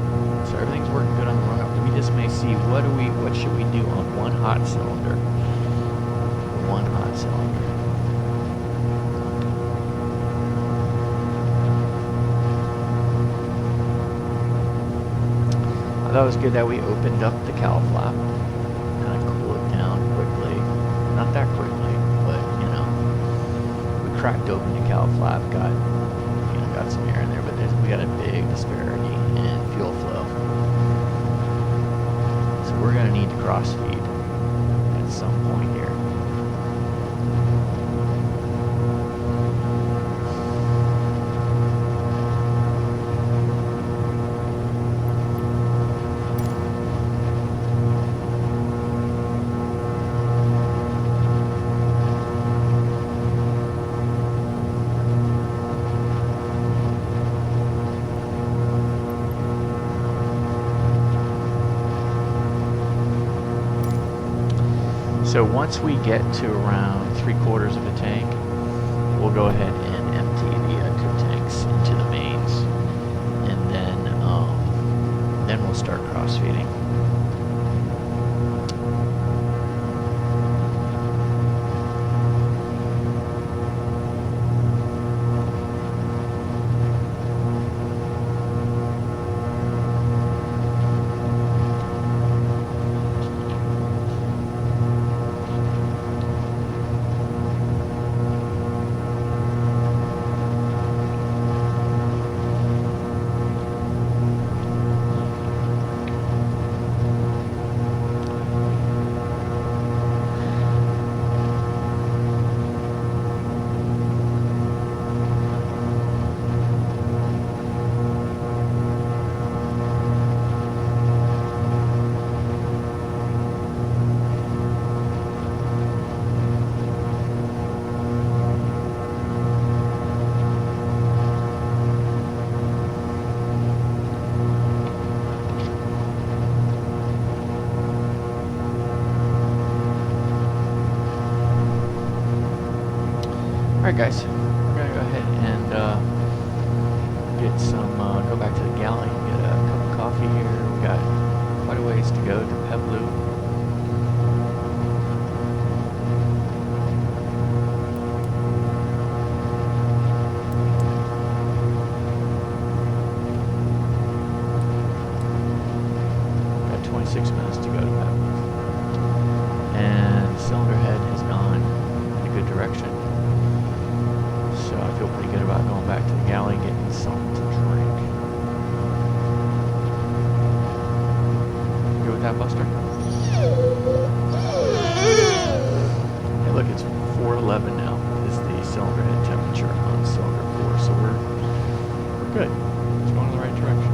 So everything's working good on the run up. We just may see what should we do on one hot cylinder. One hot cylinder. I thought it was good that we opened up the cowl flap. Kind of cool it down quickly. Not that quickly, but we cracked open the cowl flap, got some air in there, but we got a big disparity in fuel flow. So we're going to need to cross feed at some point here. So once we get to around 3/4 of a tank, we'll go ahead and empty the two tanks into the mains, and then we'll start cross feeding. Alright guys, we're going to go ahead and get some, go back to the galley and get a cup of coffee here. We got quite a ways to go to Peblu. Got 26 minutes to go to Peblu. And the cylinder head has gone in a good direction. So I feel pretty good about going back to the galley and getting something to drink. Good with that, Buster? Hey, look, it's 411 now is the cylinder head temperature on cylinder 4, so we're good. It's going in the right direction.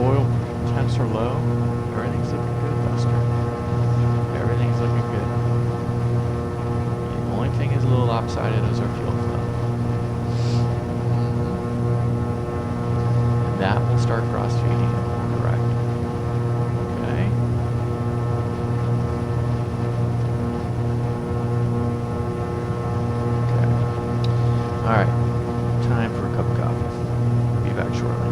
Oil temps are low. Everything's looking good, Buster. Everything's looking good. The only thing is a little lopsided is our fuel flow. And that will start cross feeding it more correct. Okay. Okay. Alright. Time for a cup of coffee. Be back shortly.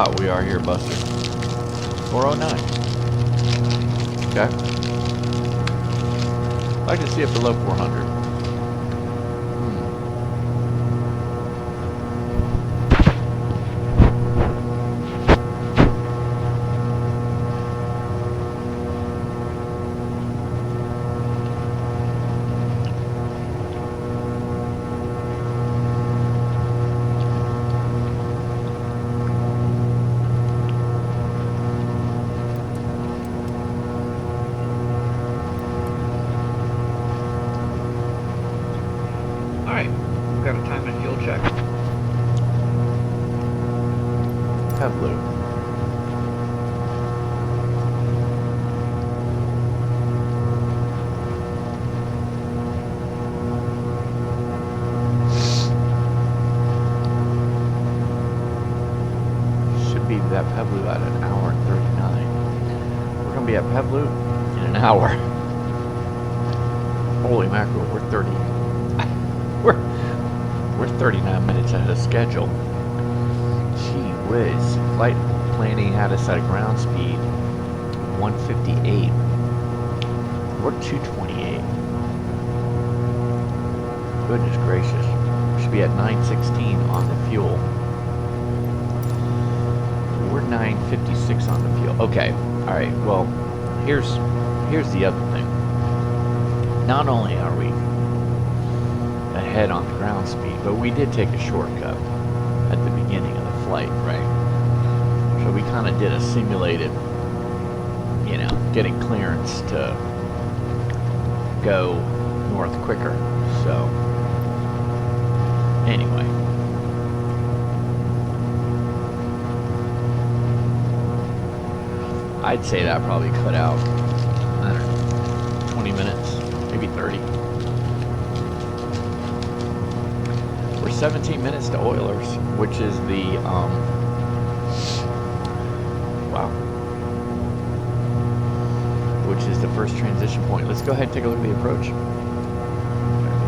spot we are here, Buster. 409. Okay. I'd like to see it below 400. Blue. Should be at Pebbleu at an hour and 39. We're gonna be at Pebbleu in an hour. Holy mackerel, we're 30. we're 39 minutes ahead of schedule. Whiz. Flight planning had us at a ground speed 158. We're 228. Goodness gracious. We should be at 916 on the fuel. We're 956 on the fuel. Okay. Alright, well, here's the other thing. Not only are we ahead on the ground speed, but we did take a shortcut at the beginning of the flight, right? So we kind of did a simulated, you know, getting clearance to go north quicker. So anyway, I'd say that probably cut out, I don't know, 20 minutes, maybe 30. We're 17 minutes to OILRS, which is the, wow, which is the first transition point. Let's go ahead and take a look at the approach.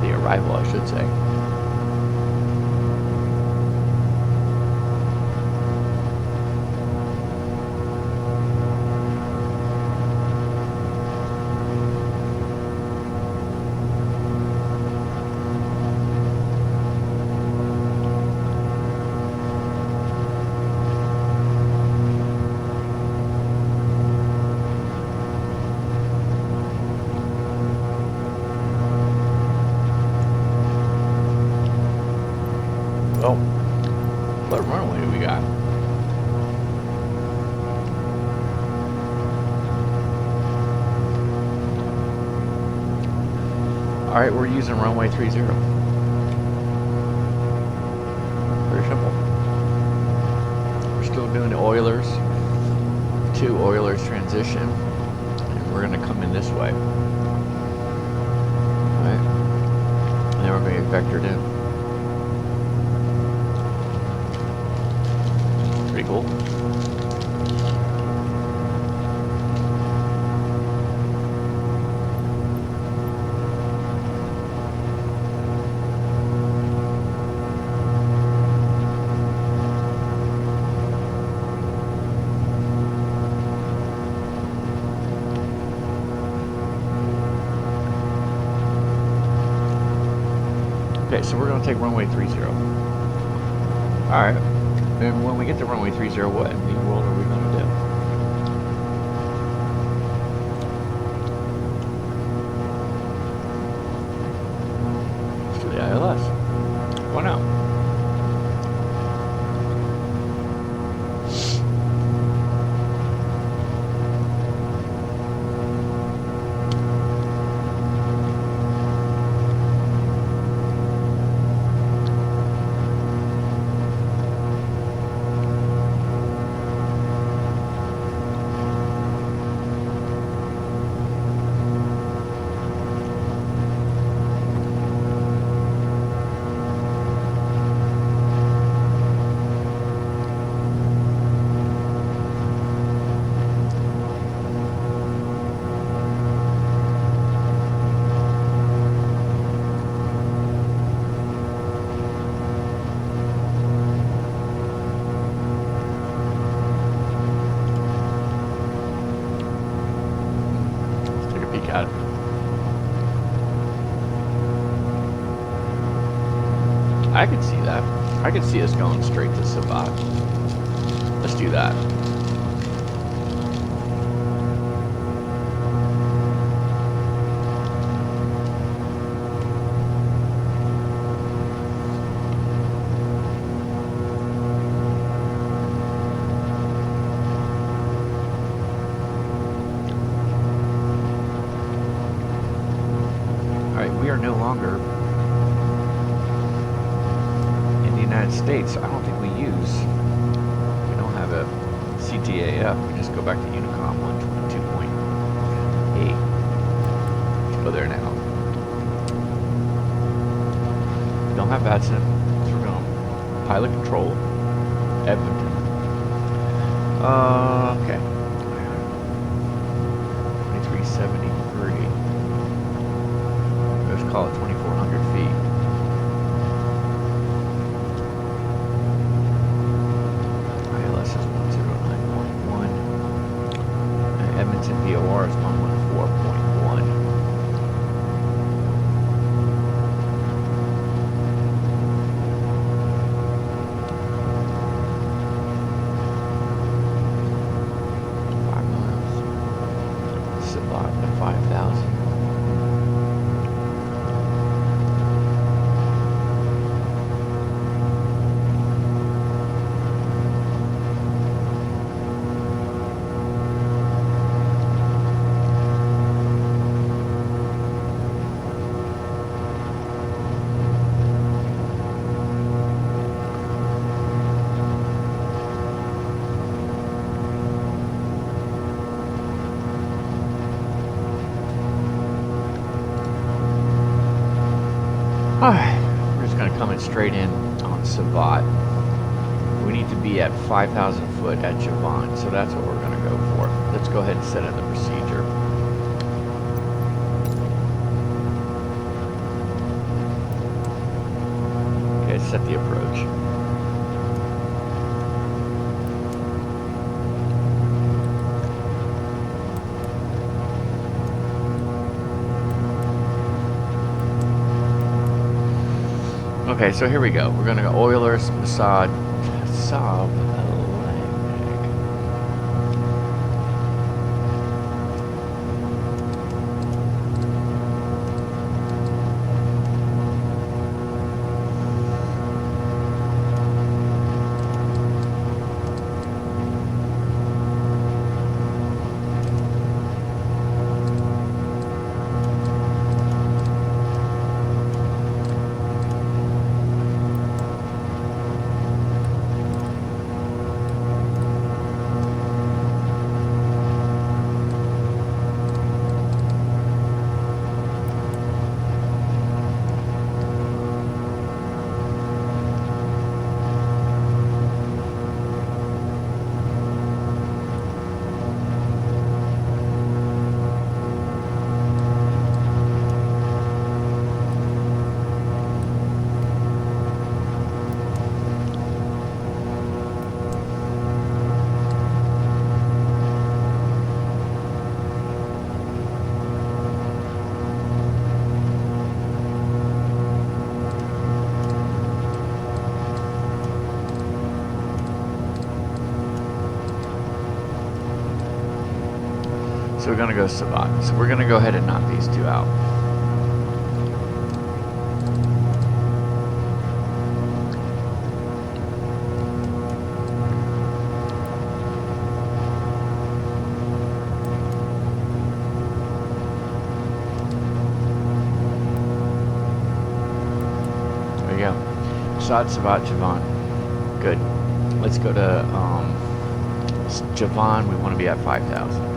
The arrival, I should say. Well, what runway do we got? Alright, we're using runway 30. Very simple. We're still doing the OILRS to OILRS transition, and we're going to come in this way. Alright, and then we're going to get vectored in. Pretty cool. Okay, so we're going to take runway 30. Alright. And when we get to runway 30, what in the world are we going to do? Let's do the ILS. Why not? look at it. I could see that. I could see us going straight to Savat. Let's do that. We are no longer in the United States. I don't think we don't have a CTAF. We just go back to Unicom 122.8. Let's go there now. We don't have Vatsim, so we're going pilot control, Edmonton. Okay. 2373. Let's call it 2,400 feet. ILS is 109.1. And Edmonton VOR is 114.1. Savat to 5,000. We're just going to come in straight in on Savat. We need to be at 5,000 foot at Javan, so that's what we're going to go for. Let's go ahead and set in the procedure. Okay, set the approach. Okay, so here we go. We're going to go OILRS, Saab. So we're going to go Savat. So we're going to go ahead and knock these two out. There we go. Savat, Javan. Good. Let's go to Javan. We want to be at 5,000.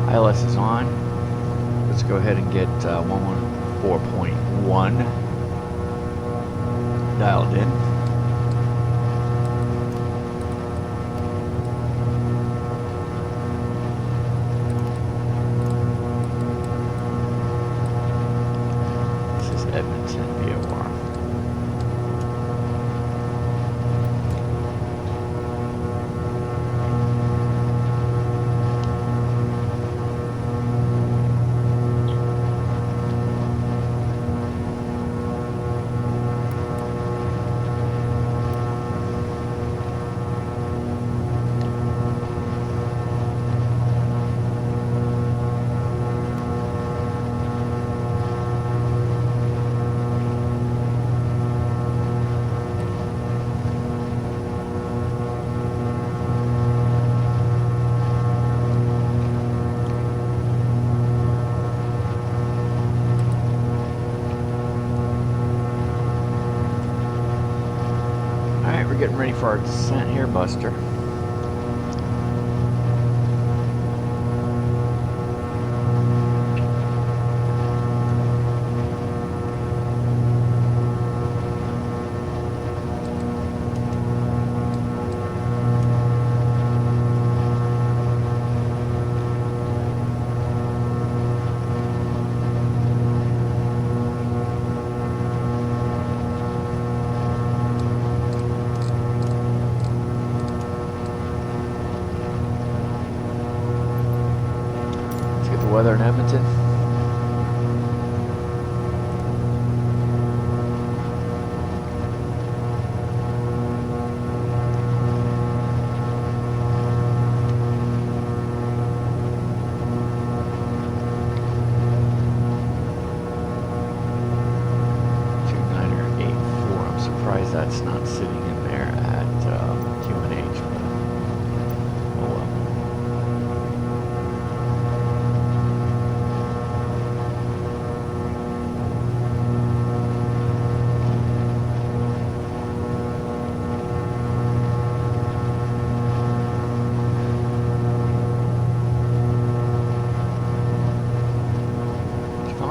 ILS is on. Let's go ahead and get 114.1 dialed in. This is Edmonton, VOR. We're getting ready for our descent here, Buster. Weather in Edmonton. I'm surprised that's not sitting in there at QNH. Oh well.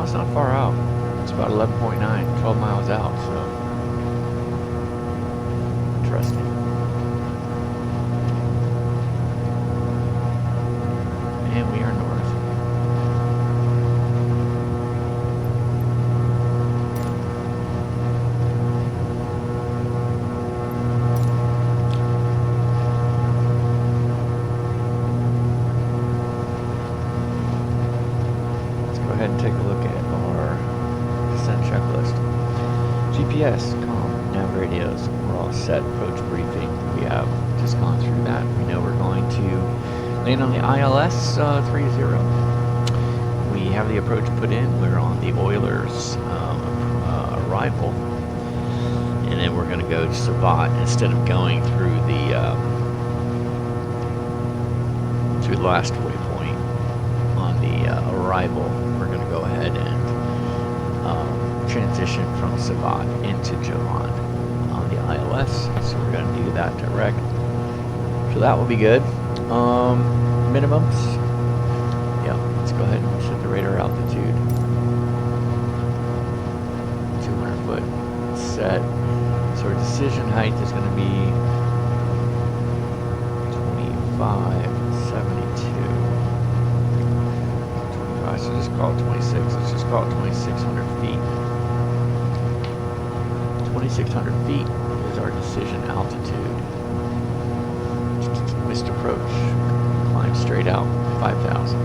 It's not far out. It's about 11.9, 12 miles out, so interesting. And we are north. Let's go ahead and take a look at our descent checklist. GPS, comm, nav radios, we're all set. Approach briefing, we have just gone through that. We know we're going to land on the ILS 30. We have the approach put in. We're on the OILRS Arrival, and then we're going to go to SKOTT instead of going through the last waypoint on the Arrival. We're going to go ahead and transition from SKOTT into Javon on the ILS. So we're going to do that direct. So that will be good. Minimums. Yeah, let's go ahead and set the radar altitude. 200 foot set. So our decision height is going to be 2572. 25, so just call it 26. Let's just call it 2,600 feet. 2,600 feet is our decision altitude. Missed approach. Climb straight out. 5,000.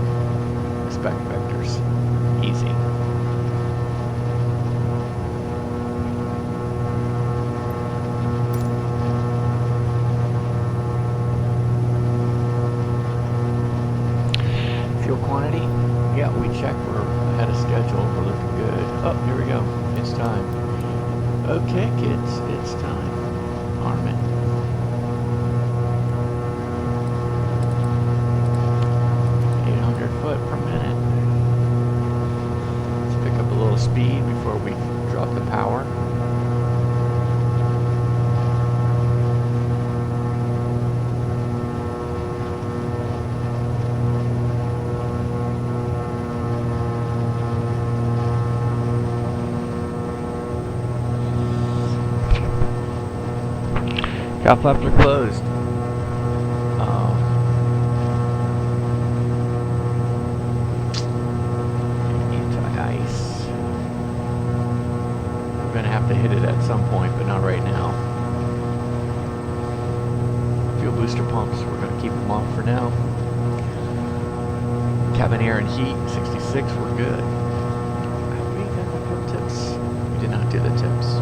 Expect vectors. Easy. Fuel quantity. Yeah, we checked. We're ahead of schedule. We're looking good. Oh, here we go. It's time. Okay, kids, it's time. Armin. Foot per minute. Let's pick up a little speed before we drop the power. Top flaps are closed. Anti-ice. We're gonna have to hit it at some point, but not right now. Fuel booster pumps, we're gonna keep them off for now. Cabin air and heat, 66, we're good. Have we done the fuel tips? We did not do the tips.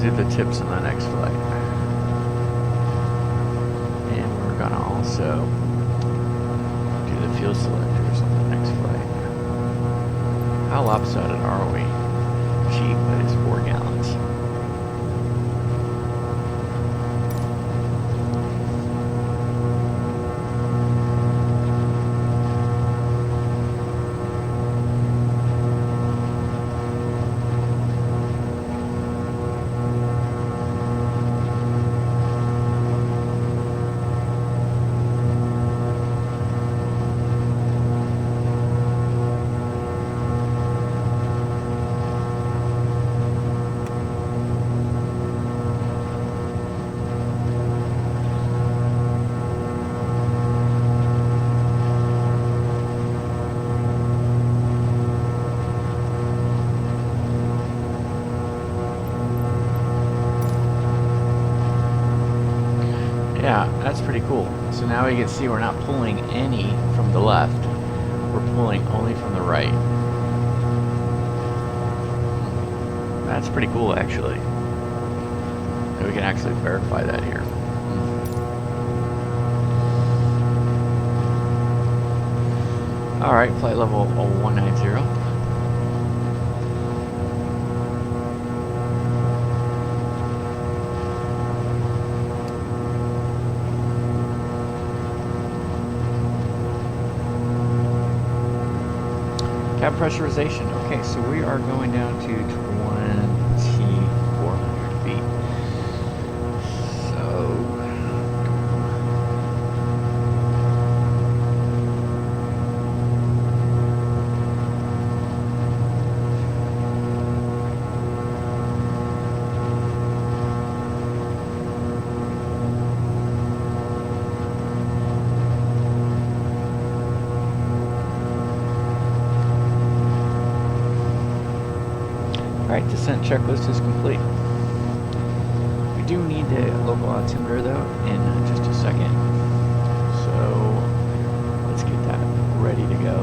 Do the tips on the next flight. And we're gonna also do the fuel selectors on the next flight. How lopsided are we? Cheap, but it's 4 gallons. Yeah, that's pretty cool. So now we can see we're not pulling any from the left. We're pulling only from the right. That's pretty cool, actually. And we can actually verify that here. Alright, flight level 190. Cab pressurization. Okay, so we are going down to 2,400 feet. So, alright, descent checklist is complete. We do need the local altimeter though in just a second. So let's get that ready to go.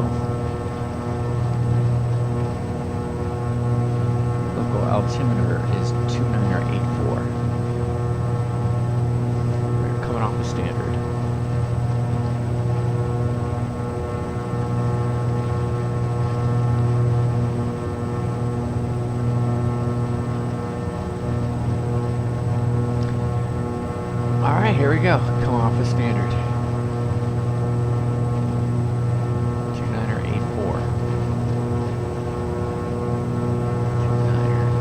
Local altimeter is 29084. We're coming off the standard. Alright, here we go. Come off the standard. 29084. 29084.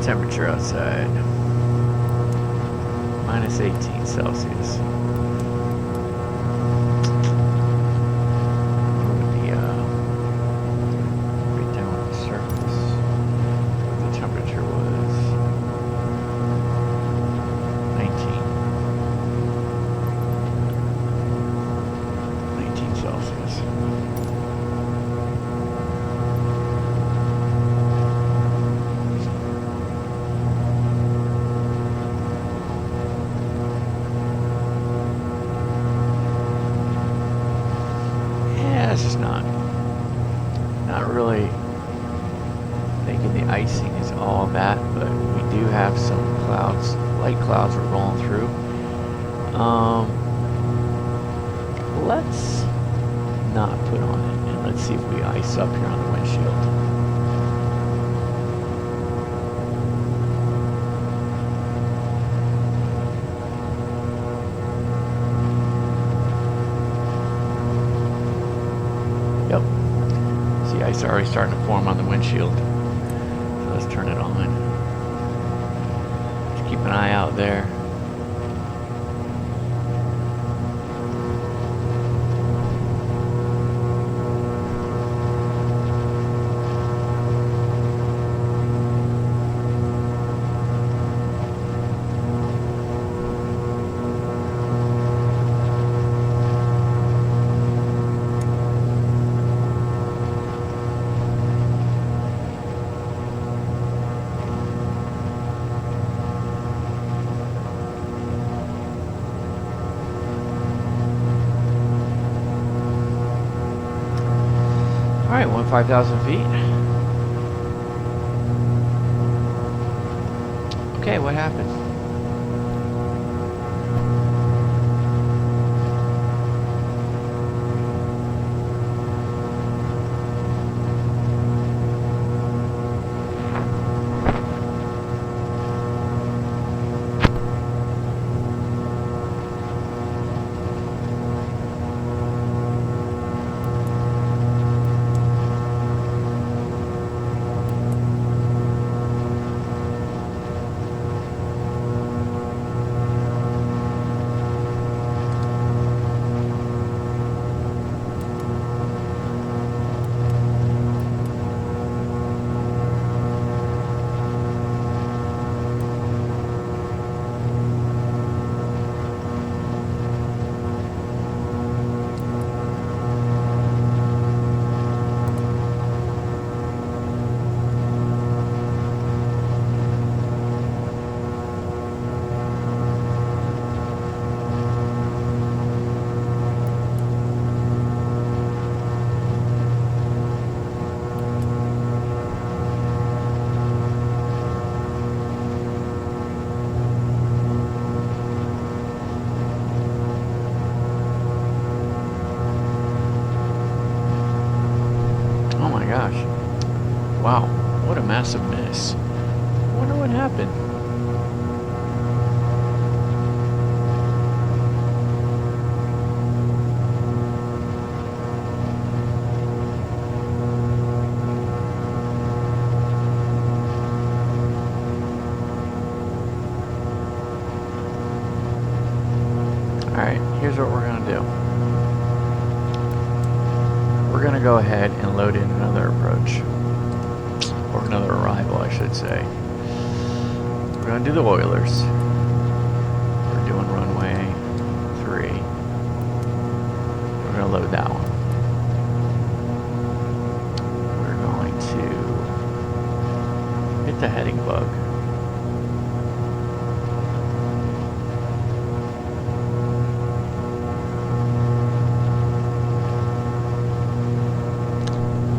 Temperature outside -18 Celsius. clouds were rolling through. Let's not put on it, and let's see if we ice up here on the windshield. Ice already starting to form on the windshield. So let's turn it on. Just keep an eye out there. Alright, 5,000 feet. Okay, what happened? Wow, what a massive miss. I wonder what happened. Alright, here's what we're going to do. We're going to go ahead and load in another approach. Or another arrival, I should say. We're going to do the Oilers. We're doing runway 3. We're going to load that one. We're going to hit the heading bug.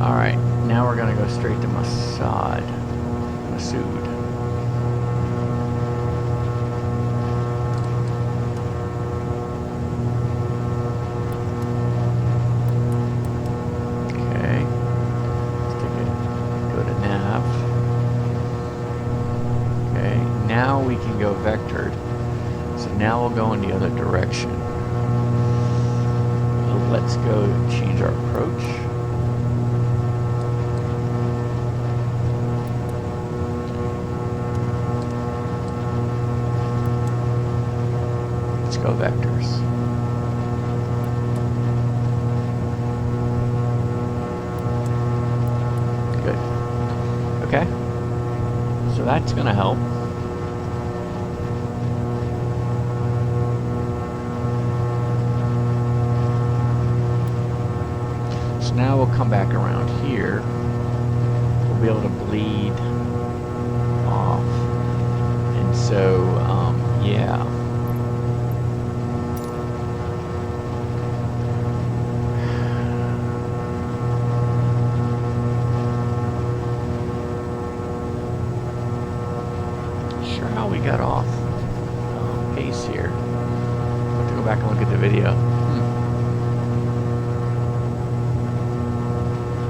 Alright, now we're going to go straight to Masood. Okay, let's take it, go to nav. Okay, now we can go vectored. So now we'll go in the other direction. Let's go change our approach. Go vectors. Good. Okay. So that's going to help. So now we'll come back around here. We'll be able to bleed off. And so, yeah. We got off. back and look at the video.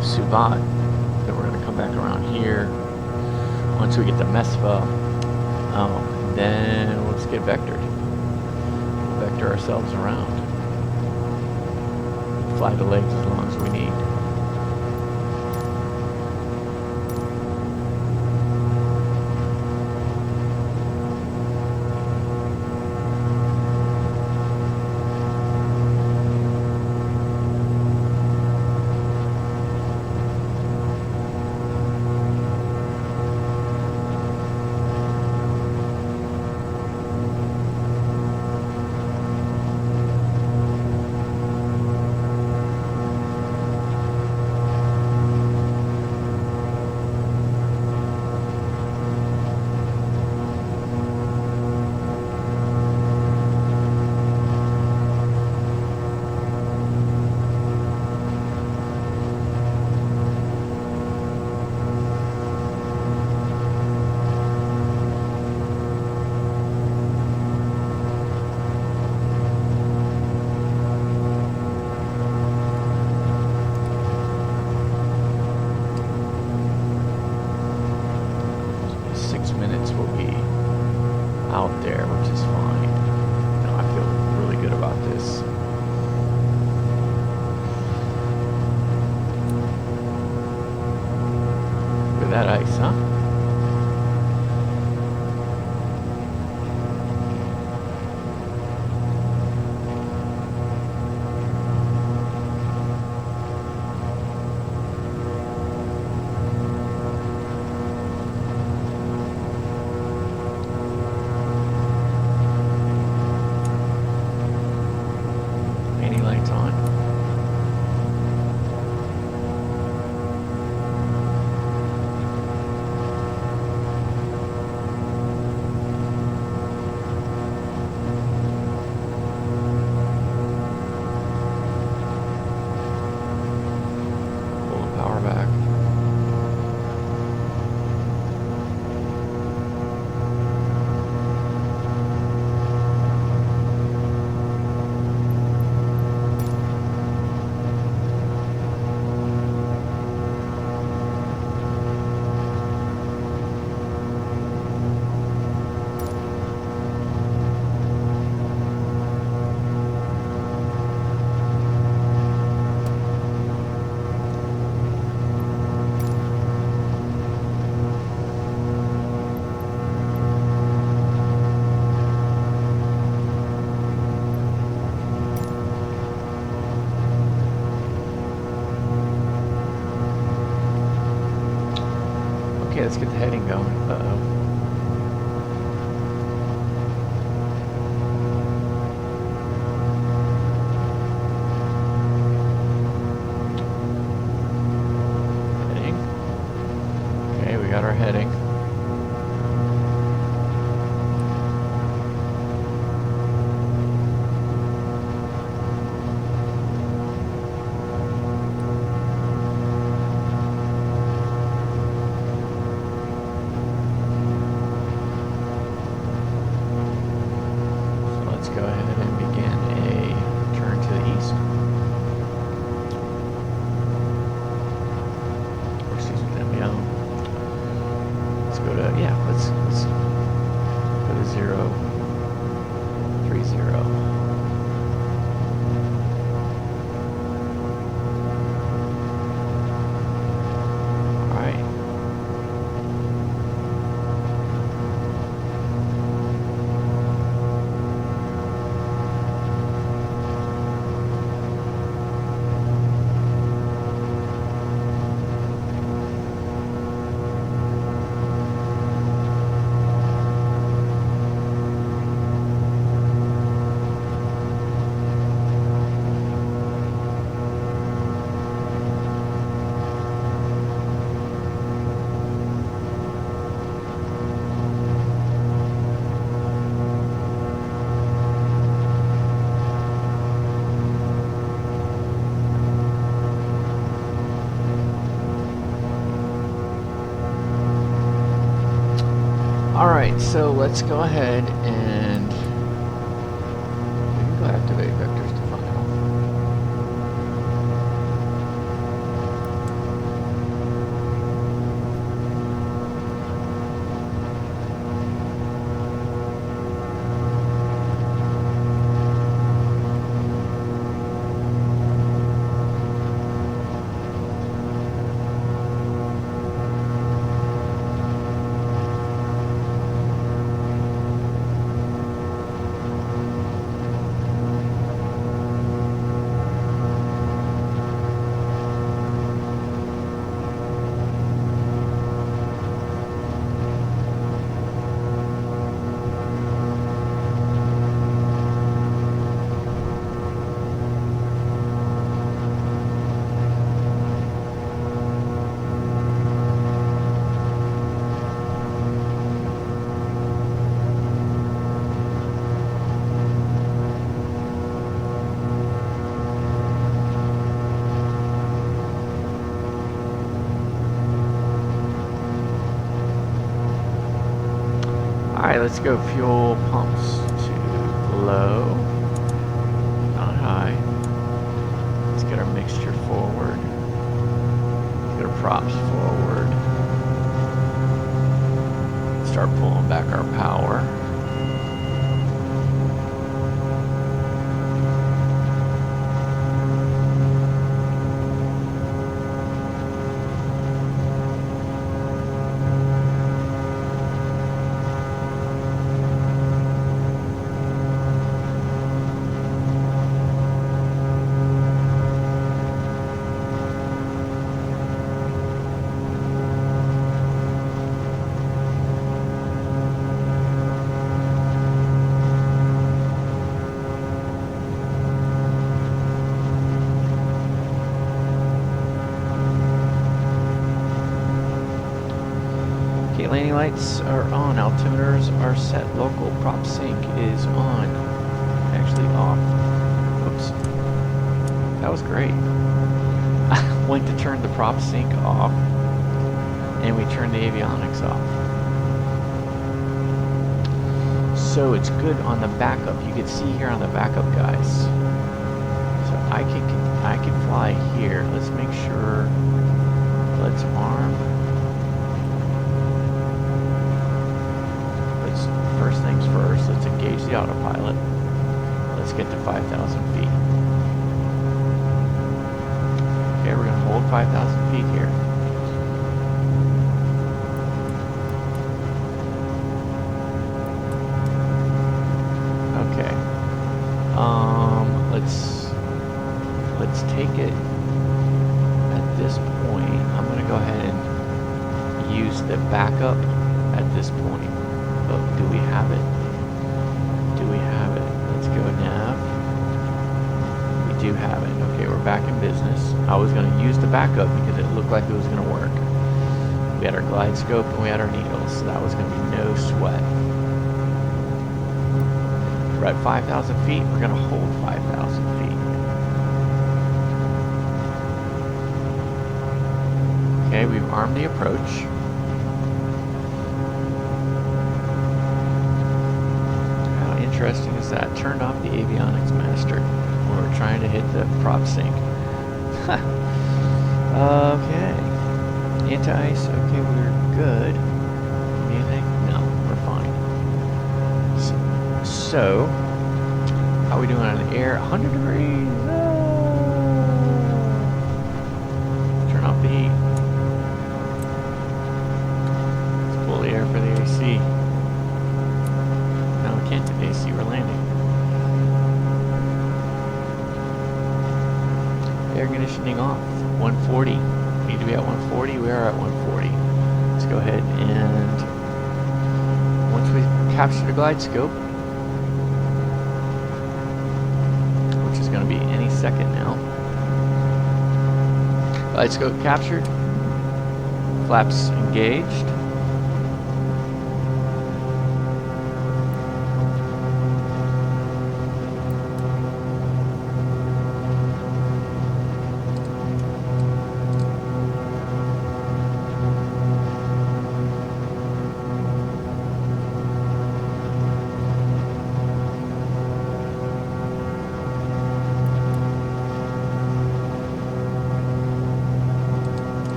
Suvat. Then we're gonna come back around here once we get to Mesva. Then let's get vectored. We'll vector ourselves around. Fly the legs as long as we need. That ice, huh? Any lights on? Okay, let's get the heading going. Uh-oh. Heading. Okay, we got our heading. Go ahead and begin a turn to the east. Or excuse me, then, yeah. Let's go to, yeah, let's go to 030. Alright, so let's go ahead and we can go ahead Alright, let's go fuel pumps to low, not high. Let's get our mixture forward. Let's get our props forward. Start pulling back our power. Landing lights are on, altimeters are set, local prop sync is on, actually off. Oops, that was great. I went to turn the prop sync off and we turned the avionics off. So it's good on the backup. You can see here on the backup, guys. So I can fly here. Let's make sure, let's arm. First things first, let's engage the autopilot. Let's get to 5,000 feet. Okay, we're gonna hold 5,000 feet here. Okay. Let's take it at this point. I'm gonna go ahead and use the backup at this point. Oh, do we have it? Do we have it? Let's go nav. We do have it. Okay, we're back in business. I was going to use the backup because it looked like it was going to work. We had our glide scope and we had our needles, so that was going to be no sweat. We're at 5,000 feet. We're going to hold 5,000 feet. Okay, we've armed the approach. Interesting is that turned off the avionics master when we're trying to hit the prop sync. Okay, anti-ice. Okay, we're good. Anything? No, we're fine. So how are we doing on the air? 100 degrees. Turn off the heat. Let's pull the air for the AC. Can't do AC, we're landing. Air conditioning off. 140. We need to be at 140. We are at 140. Let's go ahead and once we capture the glide scope, which is going to be any second now. Glide scope captured. Flaps engaged.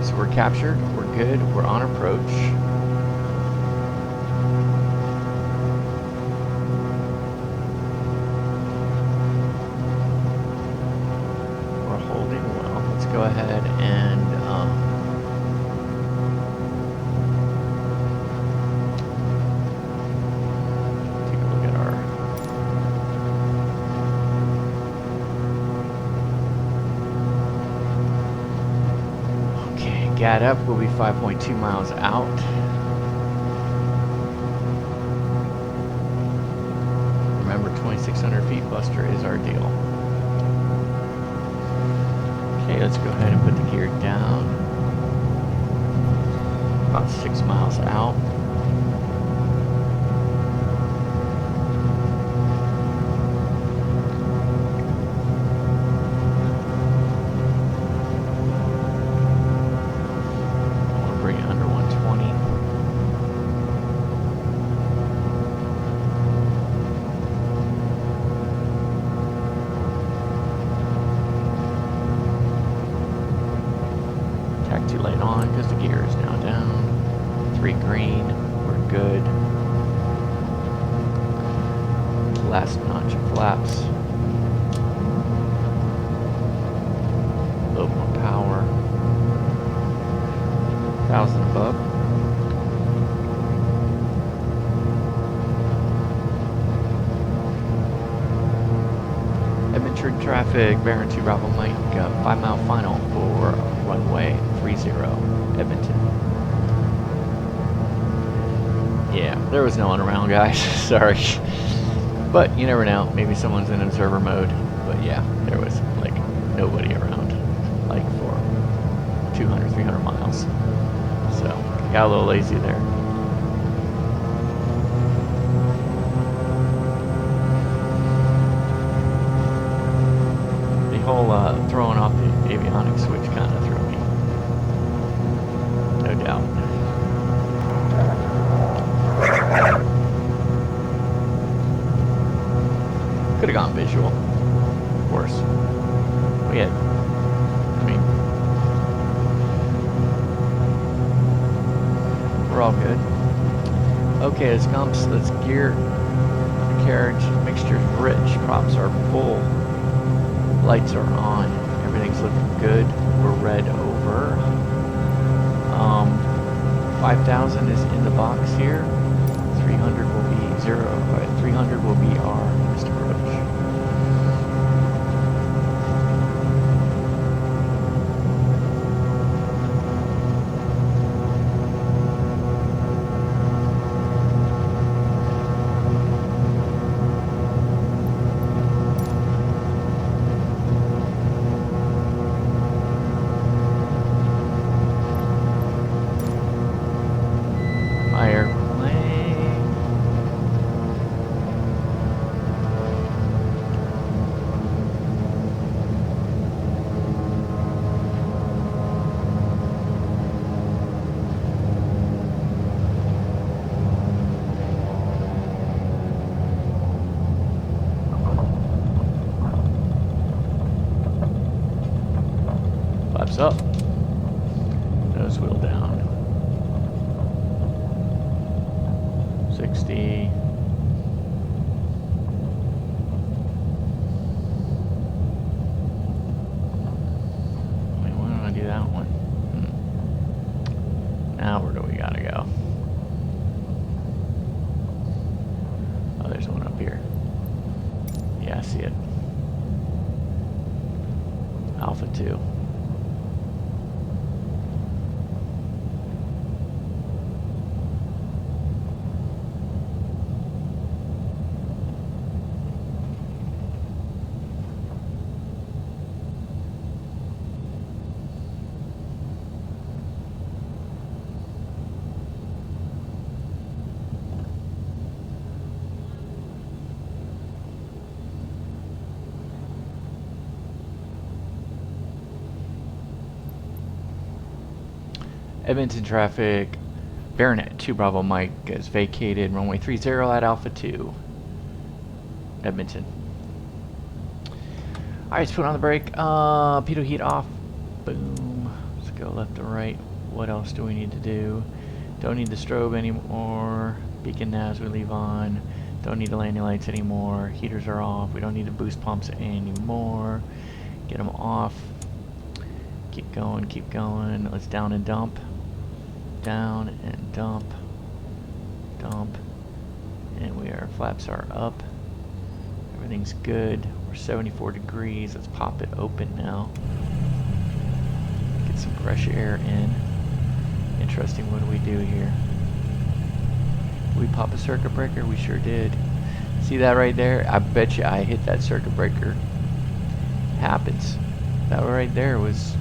So we're captured, we're good, we're on approach. We're holding well. Let's go ahead and take a look at our GAT up. We'll be 5.2 miles out. Remember, 2,600 feet Buster is our deal. Okay, let's go ahead and put the gear down. about 6 miles out. I want to bring it under 120. Too late on because the gear is now down. 3 green, we're good. Last notch of flaps. A little more power. 1,000 above. Edmonton traffic, Baron 2 Bravo Mike, 5 mile final for runway 30, Edmonton. Yeah, there was no one around, guys. Sorry. But you never know. Maybe someone's in observer mode. But yeah, there was like nobody around. Like for 200, 300 miles. So, got a little lazy there. The whole throwing off the avionics switch kind of threw me. No doubt. Could have gone visual. Of course. We had, I mean, we're all good. Okay, let's gumps. Let's gear. Carriage mixture's rich. Props are full. Lights are on. Everything's looking good. We're red over. 5,000 is in the box here. 300 will be 300 will be our next approach. Up. Nose wheel down. 60. Wait, why don't I do that one? Now where do we gotta go? Oh, there's one up here. Yeah, I see it. Alpha 2. Edmonton traffic, Baronet 2 Bravo Mike is vacated, runway 30 at Alpha 2, Edmonton. Alright, let's put on the brake, pitot heat off, boom, let's go left to right. What else do we need to do? Don't need the strobe anymore, beacon navs we leave on, don't need the landing lights anymore, heaters are off, we don't need the boost pumps anymore, get them off, keep going, let's down and dump. Down and dump, and our flaps are up. Everything's good. We're 74 degrees. Let's pop it open now. Get some fresh air in. Interesting, what do we do here? We pop a circuit breaker? We sure did. See that right there? I bet you I hit that circuit breaker. Happens. That right there was,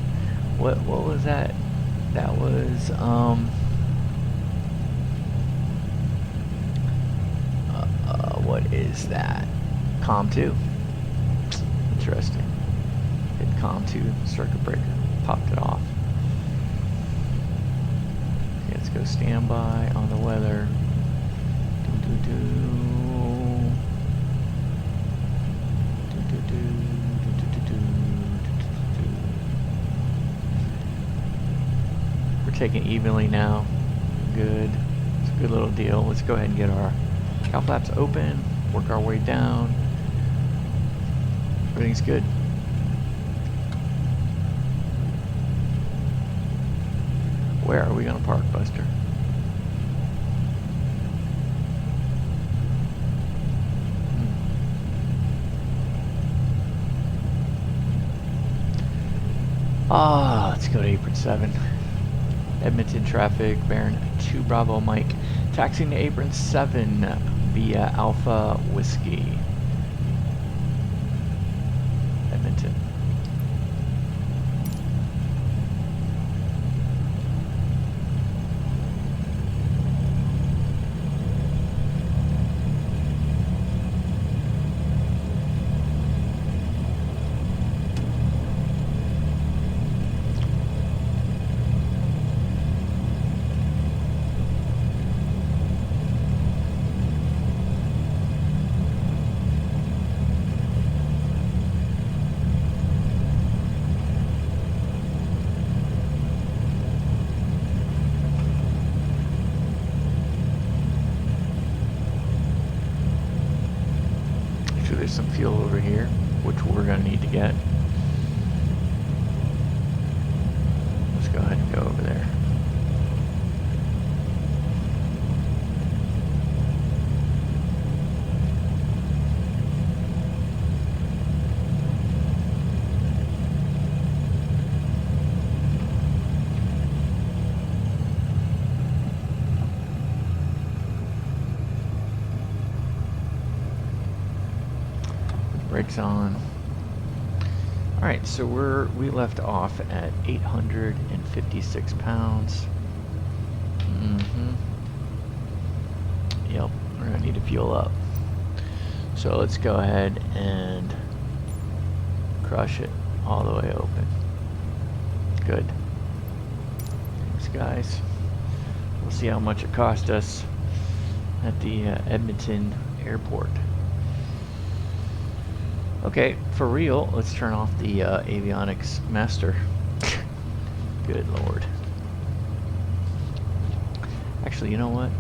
what was that? That was is that? COM 2. Interesting. Hit COM 2 circuit breaker. Popped it off. Okay, let's go standby on the weather. We're taking evenly now. Good. It's a good little deal. Let's go ahead and get our cow flaps open. Work our way down. Everything's good. Where are we going to park, Buster? Let's go to apron 7. Edmonton traffic, Baron 2 Bravo Mike. Taxiing to apron 7 via Alpha Whiskey. Edmonton. There's some fuel over here, which we're going to need to get. Let's go ahead and go over there. Brakes on. Alright, so we left off at 856 pounds. Yep, we're gonna need to fuel up. So let's go ahead and crush it all the way open. Good. Thanks, guys. We'll see how much it cost us at the Edmonton Airport. Okay, for real, let's turn off the avionics master. Good lord. Actually, you know what?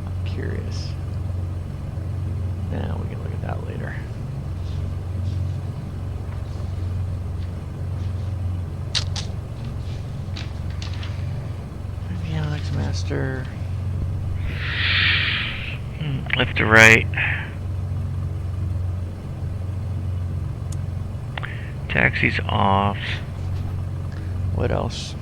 I'm curious. Now we can look at that later. Avionics master. Left to right. Taxi's off. What else?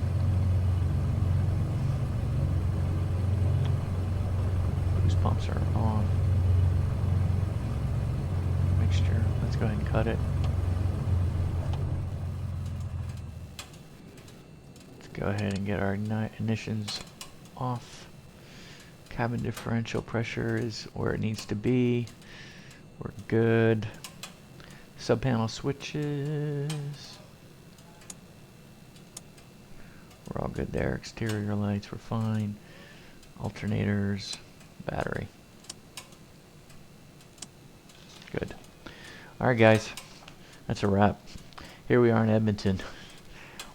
Boost pumps are on. Mixture. Let's go ahead and cut it. Let's go ahead and get our ignitions off. Cabin differential pressure is where it needs to be. We're good. Subpanel switches. We're all good there. Exterior lights were fine. Alternators. Battery. Good. Alright guys. That's a wrap. Here we are in Edmonton.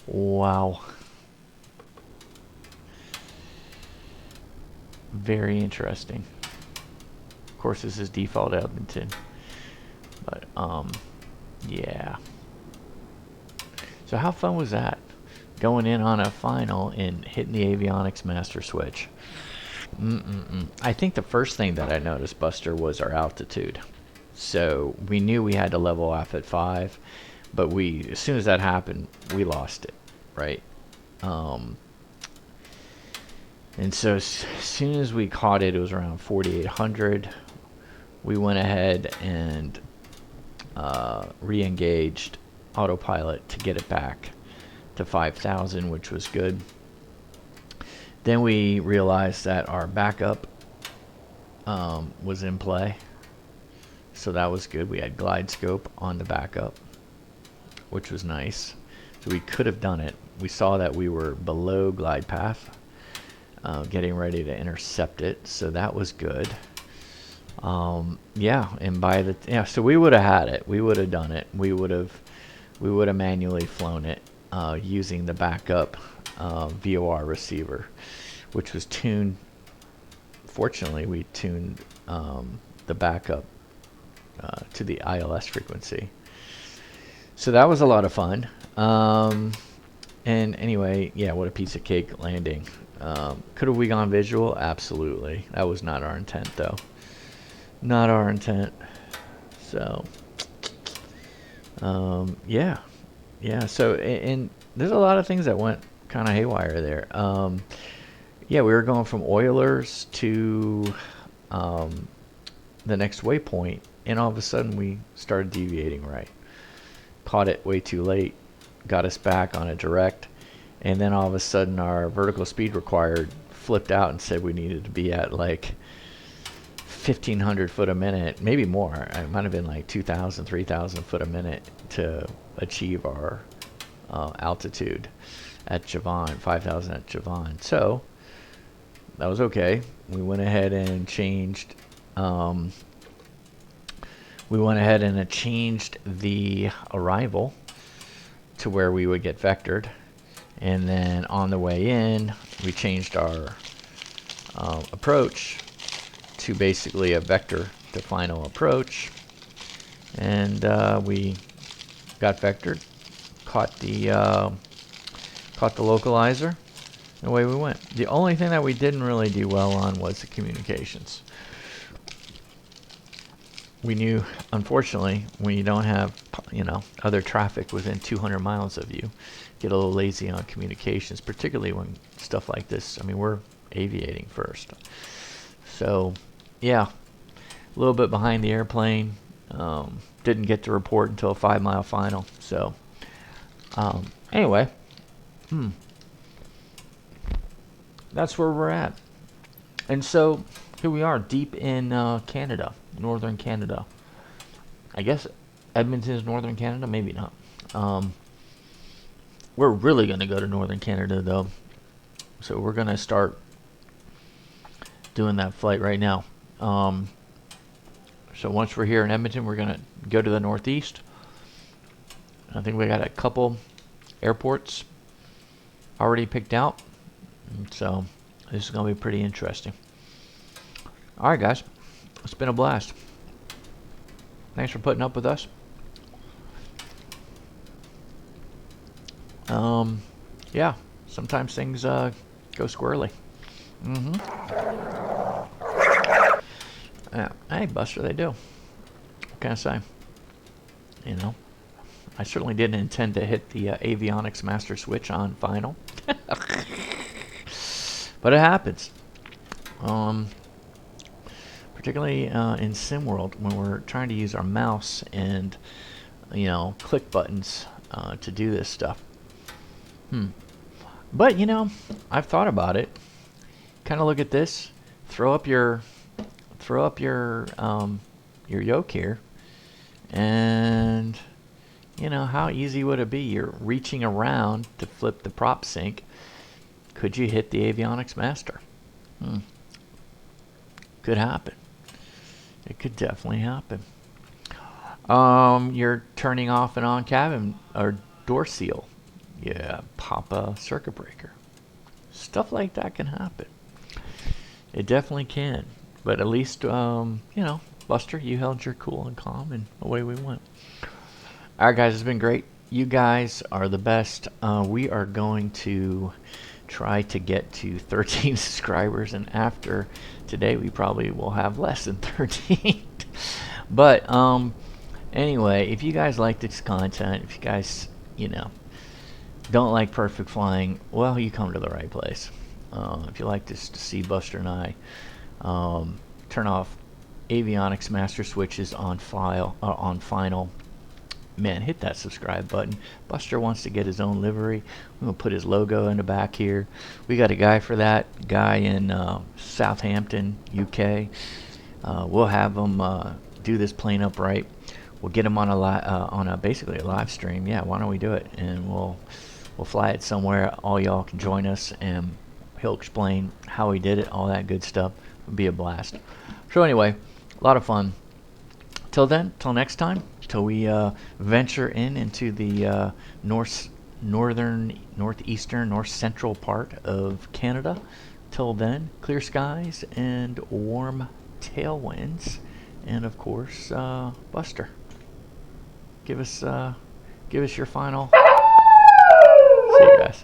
Wow. Very interesting. Of course this is default Edmonton. But yeah. So how fun was that? Going in on a final and hitting the avionics master switch. I think the first thing that I noticed, Buster, was our altitude. So we knew we had to level off at 5, but as soon as that happened, we lost it, right? And so as soon as we caught it, it was around 4,800. We went ahead and re-engaged autopilot to get it back to 5,000, which was good. Then we realized that our backup was in play, So that was good. We had glide scope on the backup, which was nice. So we could have done it. We saw that we were below glide path, getting ready to intercept it. So that was good. Yeah, and so we would have had it. We would have done it. We would have manually flown it using the backup VOR receiver, which was tuned. Fortunately, we tuned the backup to the ILS frequency. So that was a lot of fun. And anyway, yeah, what a piece of cake landing. Could have we gone visual? Absolutely. That was not our intent, though. Not our intent. So, yeah. So, and there's a lot of things that went kind of haywire there. Yeah, we were going from OILRS to the next waypoint, and all of a sudden we started deviating right. Caught it way too late, got us back on a direct, and then all of a sudden our vertical speed required flipped out and said we needed to be at like 1,500 foot a minute, maybe more. It might have been like 2,000, 3,000 foot a minute to achieve our altitude at Javon, 5,000 at Javon. So that was okay. We went ahead and changed. We went ahead and changed the arrival to where we would get vectored, and then on the way in, we changed our approach to basically a vector to final approach, and we got vectored, caught the localizer, and away we went. The only thing that we didn't really do well on was the communications. We knew, unfortunately, when you don't have, other traffic within 200 miles of you, get a little lazy on communications, particularly when stuff like this. I mean, we're aviating first. So, yeah, a little bit behind the airplane. Didn't get to report until a 5-mile final. So, anyway, that's where we're at. And so, here we are, deep in Canada. Northern Canada. I guess Edmonton is Northern Canada, maybe not. We're really going to go to Northern Canada, though. So we're going to start doing that flight right now. So once we're here in Edmonton, we're going to go to the Northeast. I think we got a couple airports already picked out. So this is going to be pretty interesting. All right, guys. It's been a blast. Thanks for putting up with us. Yeah, sometimes things go squirrely. Yeah. Hey, Buster, they do. What can I say? I certainly didn't intend to hit the avionics master switch on final. But it happens. Particularly in SimWorld, when we're trying to use our mouse and click buttons to do this stuff. But I've thought about it. Kind of look at this. Throw up your yoke here, and how easy would it be? You're reaching around to flip the prop sync. Could you hit the avionics master? Could happen. It could definitely happen. You're turning off and on cabin or door seal. Yeah, pop a circuit breaker. Stuff like that can happen. It definitely can. But at least, Buster, you held your cool and calm, and away we went. All right, guys, it's been great. You guys are the best. We are going to try to get to 13 subscribers, and after today we probably will have less than 13. But anyway, if you guys like this content, if you guys don't like perfect flying, well, you come to the right place. If you like to see Buster and I turn off avionics master switches on final, man, hit that subscribe button. Buster wants to get his own livery. I'm going to put his logo in the back here. We got a guy for that, guy in Southampton, UK. We'll have him do this plane upright. We'll get him on a basically a live stream. Yeah, why don't we do it? And we'll fly it somewhere. All y'all can join us, and he'll explain how he did it, all that good stuff. It'll be a blast. So anyway, a lot of fun. Till then, till next time, till we venture into the northeastern, north central part of Canada. Till then, clear skies and warm tailwinds, and of course, Buster, give us your final. See you guys.